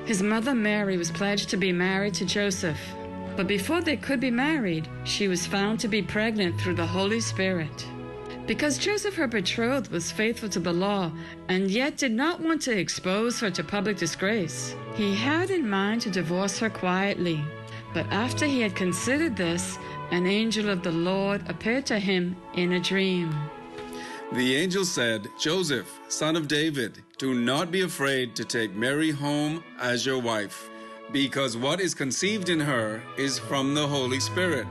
[SPEAKER 9] His mother Mary was pledged to be married to Joseph. But before they could be married, she was found to be pregnant through the Holy Spirit. Because Joseph, her betrothed, was faithful to the law and yet did not want to expose her to public disgrace, he had in mind to divorce her quietly. But after he had considered this, an angel of the Lord appeared to him in a dream.
[SPEAKER 10] The angel said, Joseph, son of David, do not be afraid to take Mary home as your wife, because what is conceived in her is from the Holy Spirit.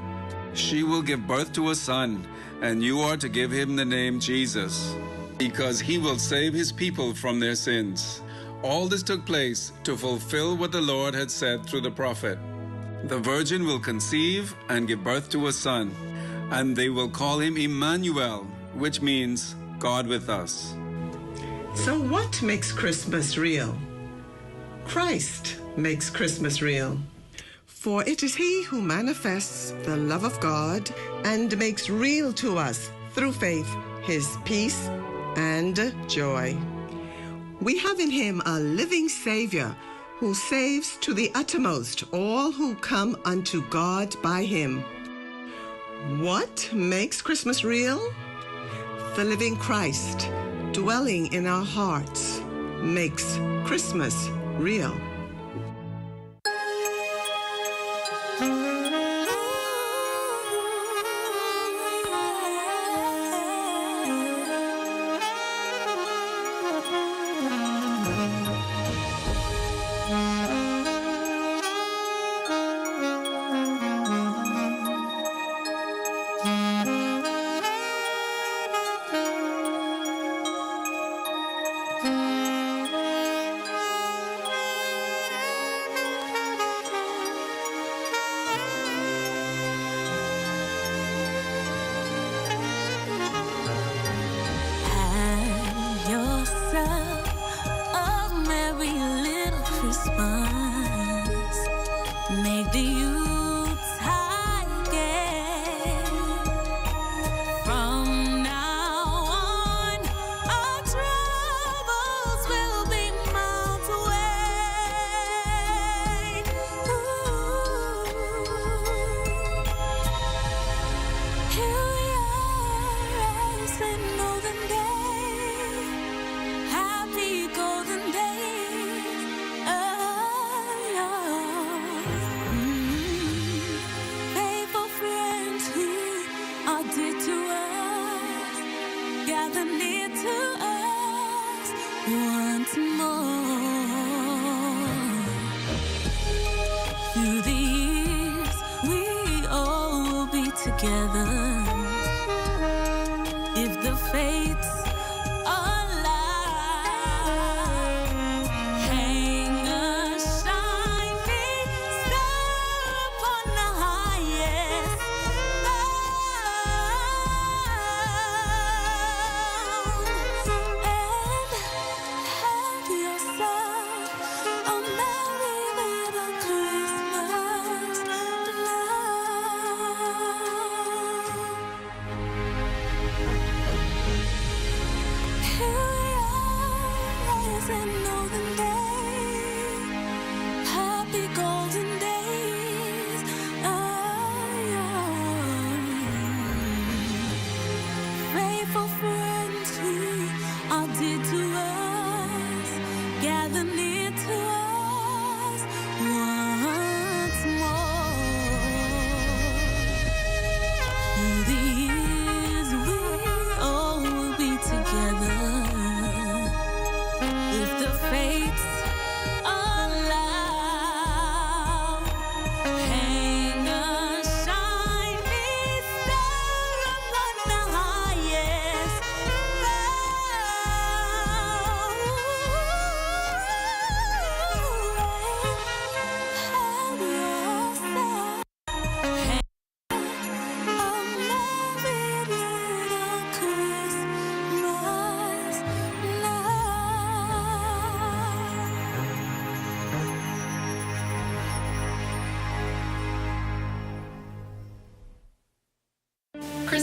[SPEAKER 10] She will give birth to a son, and you are to give him the name Jesus, because he will save his people from their sins. All this took place to fulfill what the Lord had said through the prophet. The virgin will conceive and give birth to a son, and they will call him Emmanuel, which means God with us.
[SPEAKER 11] So what makes Christmas real? Christ makes Christmas real. For it is he who manifests the love of God and makes real to us through faith his peace and joy. We have in him a living Savior who saves to the uttermost all who come unto God by him. What makes Christmas real? The living Christ dwelling in our hearts makes Christmas real.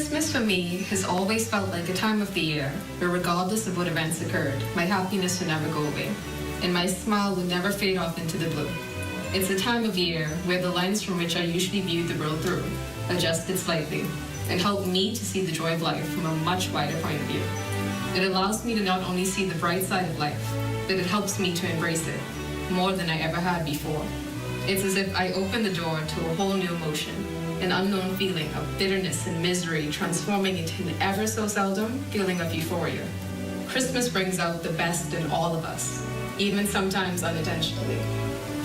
[SPEAKER 12] Christmas for me has always felt like a time of the year where, regardless of what events occurred, my happiness would never go away, and my smile would never fade off into the blue. It's a time of year where the lens from which I usually viewed the world through adjusted slightly and helped me to see the joy of life from a much wider point of view. It allows me to not only see the bright side of life, but it helps me to embrace it more than I ever had before. It's as if I opened the door to a whole new emotion, an unknown feeling of bitterness and misery transforming into an ever so seldom feeling of euphoria. Christmas brings out the best in all of us, even sometimes unintentionally.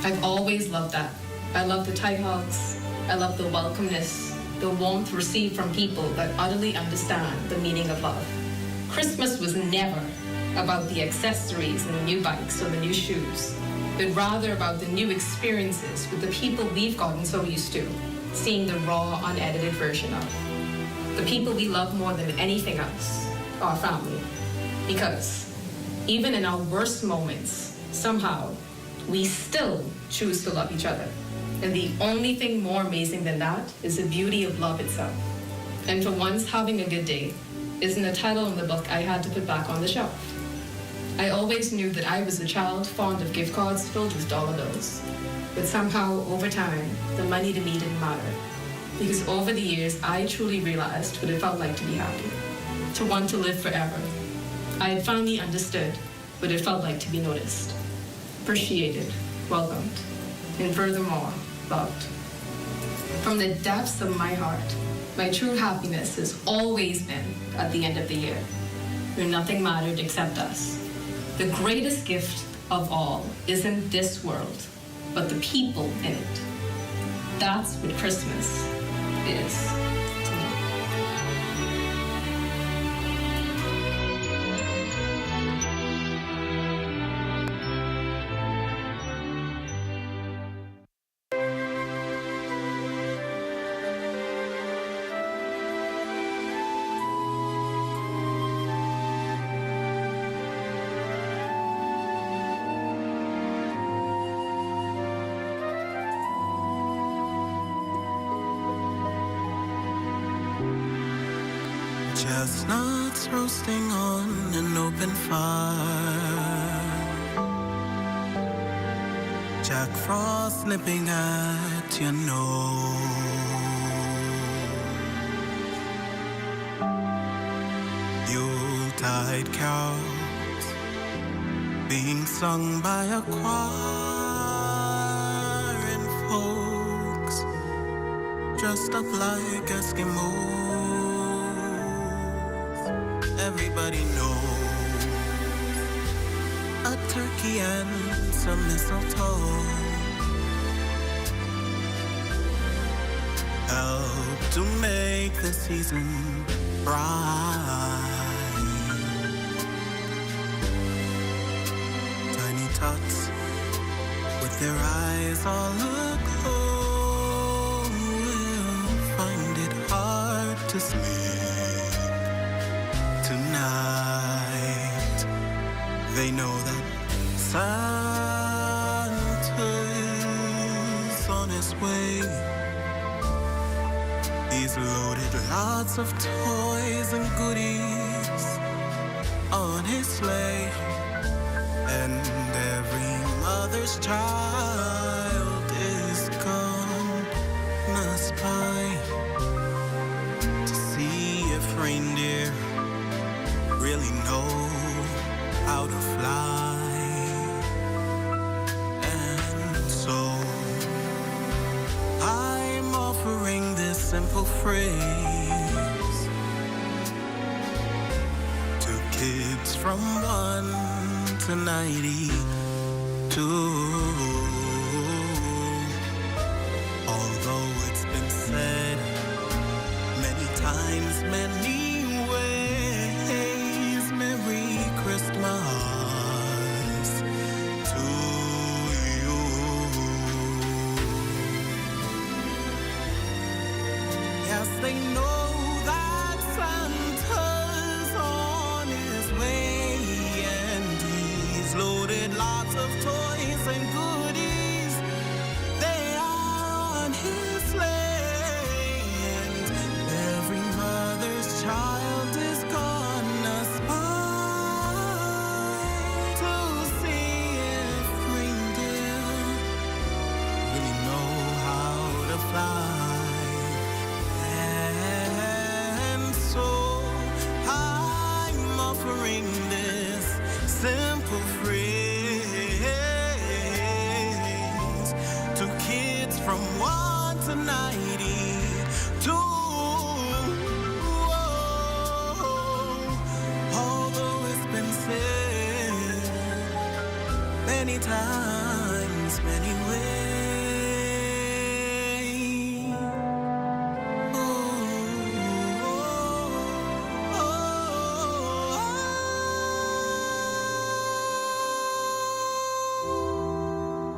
[SPEAKER 12] I've always loved that. I love the tight hugs. I love the welcomeness, the warmth received from people that utterly understand the meaning of love. Christmas was never about the accessories and the new bikes or the new shoes, but rather about the new experiences with the people we've gotten so used to, seeing the raw, unedited version of. The people we love more than anything else, our family. Because even in our worst moments, somehow, we still choose to love each other. And the only thing more amazing than that is the beauty of love itself. And for once, having a good day isn't a title in the book I had to put back on the shelf. I always knew that I was a child fond of gift cards filled with dollar bills. But somehow, over time, the money to me didn't matter. Because over the years, I truly realized what it felt like to be happy, to want to live forever. I had finally understood what it felt like to be noticed, appreciated, welcomed, and furthermore, loved. From the depths of my heart, my true happiness has always been at the end of the year, where nothing mattered except us. The greatest gift of all isn't this world, but the people in it. That's what Christmas is to me.
[SPEAKER 8] Chestnuts roasting on an open fire, Jack Frost nipping at your nose, Yuletide carols being sung by a choir, and folks dressed up like Eskimos. Everybody knows a turkey and some mistletoe help to make the season bright. Tiny tots with their eyes all aglow will find it hard to sleep tonight. They know that Santa's on his way. He's loaded lots of toys and goodies on his sleigh, and every mother's child is gonna spy to see if reindeer really know how to fly. And so I'm offering this simple phrase to kids from 1 to 92. Although it's been said many times, many ways, Merry Christmas to you. Yes, they know that Santa's on his way, and he's loaded lots of toys and goodies. They are on his sleigh, and every mother times, many ways.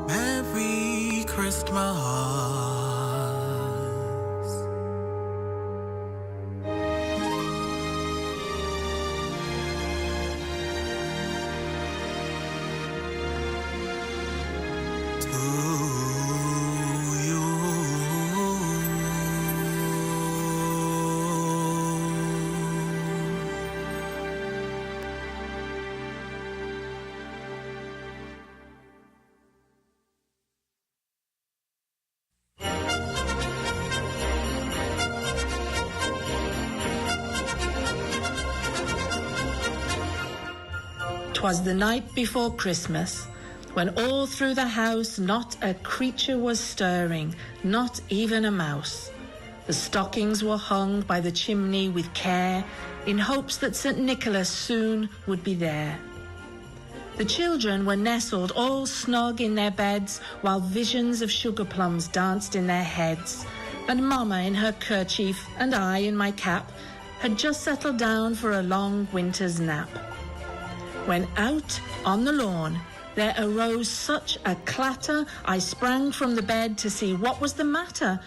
[SPEAKER 8] Merry Christmas.
[SPEAKER 13] "'Twas the night before Christmas, when all through the house not a creature was stirring, not even a mouse. The stockings were hung by the chimney with care, in hopes that St. Nicholas soon would be there. The children were nestled all snug in their beds, while visions of sugar plums danced in their heads, and Mamma in her kerchief and I in my cap had just settled down for a long winter's nap. When out on the lawn there arose such a clatter, I sprang from the bed to see what was the matter.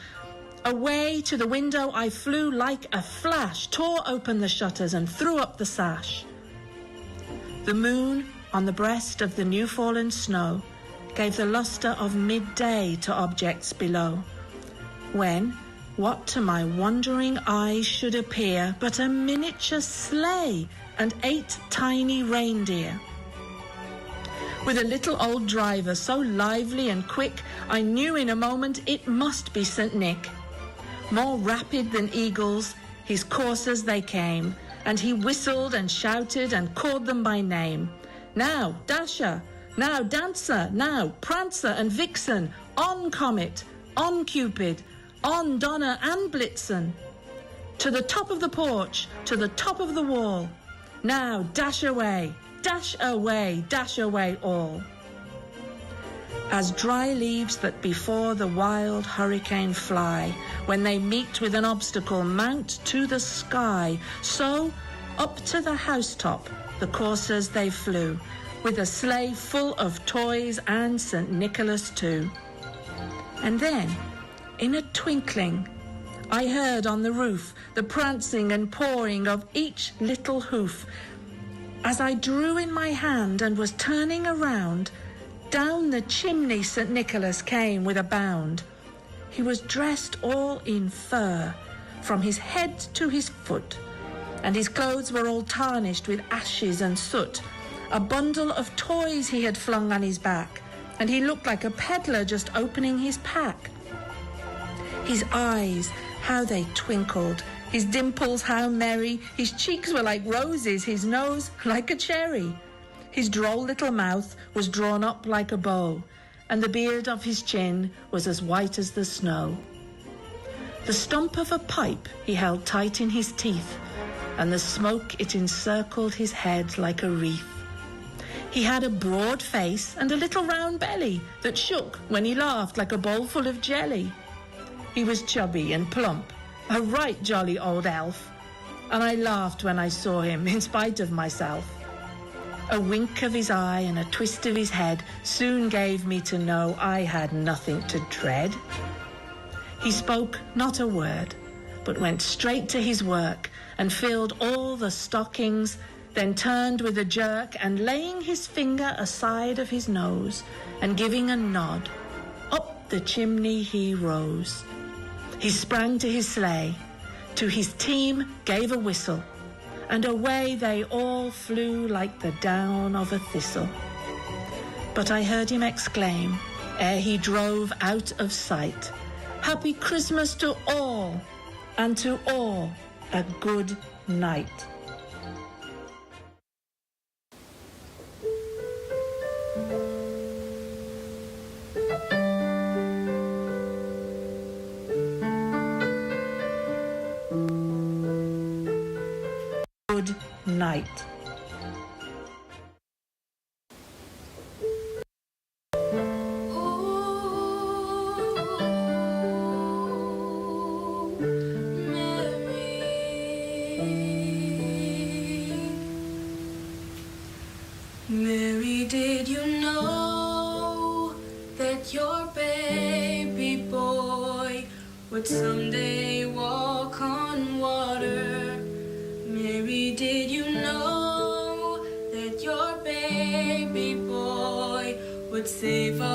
[SPEAKER 13] Away to the window I flew like a flash, tore open the shutters and threw up the sash. The moon on the breast of the new fallen snow gave the lustre of midday to objects below, when what to my wondering eyes should appear but a miniature sleigh and 8 tiny reindeer. With a little old driver so lively and quick, I knew in a moment it must be St. Nick. More rapid than eagles, his coursers they came, and he whistled and shouted and called them by name. Now, Dasher, now, Dancer, now, Prancer and Vixen, on Comet, on Cupid, on Donner and Blitzen. To the top of the porch, to the top of the wall. Now, dash away, dash away, dash away all. As dry leaves that before the wild hurricane fly, when they meet with an obstacle, mount to the sky, so up to the housetop the coursers they flew, with a sleigh full of toys and St. Nicholas too. And then, in a twinkling, I heard on the roof the prancing and pawing of each little hoof. As I drew in my hand and was turning around, down the chimney St. Nicholas came with a bound. He was dressed all in fur, from his head to his foot, and his clothes were all tarnished with ashes and soot. A bundle of toys he had flung on his back, and he looked like a peddler just opening his pack. His eyes, how they twinkled, his dimples how merry, his cheeks were like roses, his nose like a cherry. His droll little mouth was drawn up like a bow, and the beard of his chin was as white as the snow. The stump of a pipe he held tight in his teeth, and the smoke it encircled his head like a wreath. He had a broad face and a little round belly that shook when he laughed like a bowl full of jelly. He was chubby and plump, a right jolly old elf, and I laughed when I saw him in spite of myself. A wink of his eye and a twist of his head soon gave me to know I had nothing to dread. He spoke not a word, but went straight to his work and filled all the stockings, then turned with a jerk and laying his finger aside of his nose and giving a nod, up the chimney he rose. He sprang to his sleigh, to his team gave a whistle, and away they all flew like the down of a thistle. But I heard him exclaim, ere he drove out of sight, "Happy Christmas to all, and to all a good night." Good night.
[SPEAKER 8] Mary, did you know that your baby boy would someday walk on water? Mary, did you know that your baby boy would save all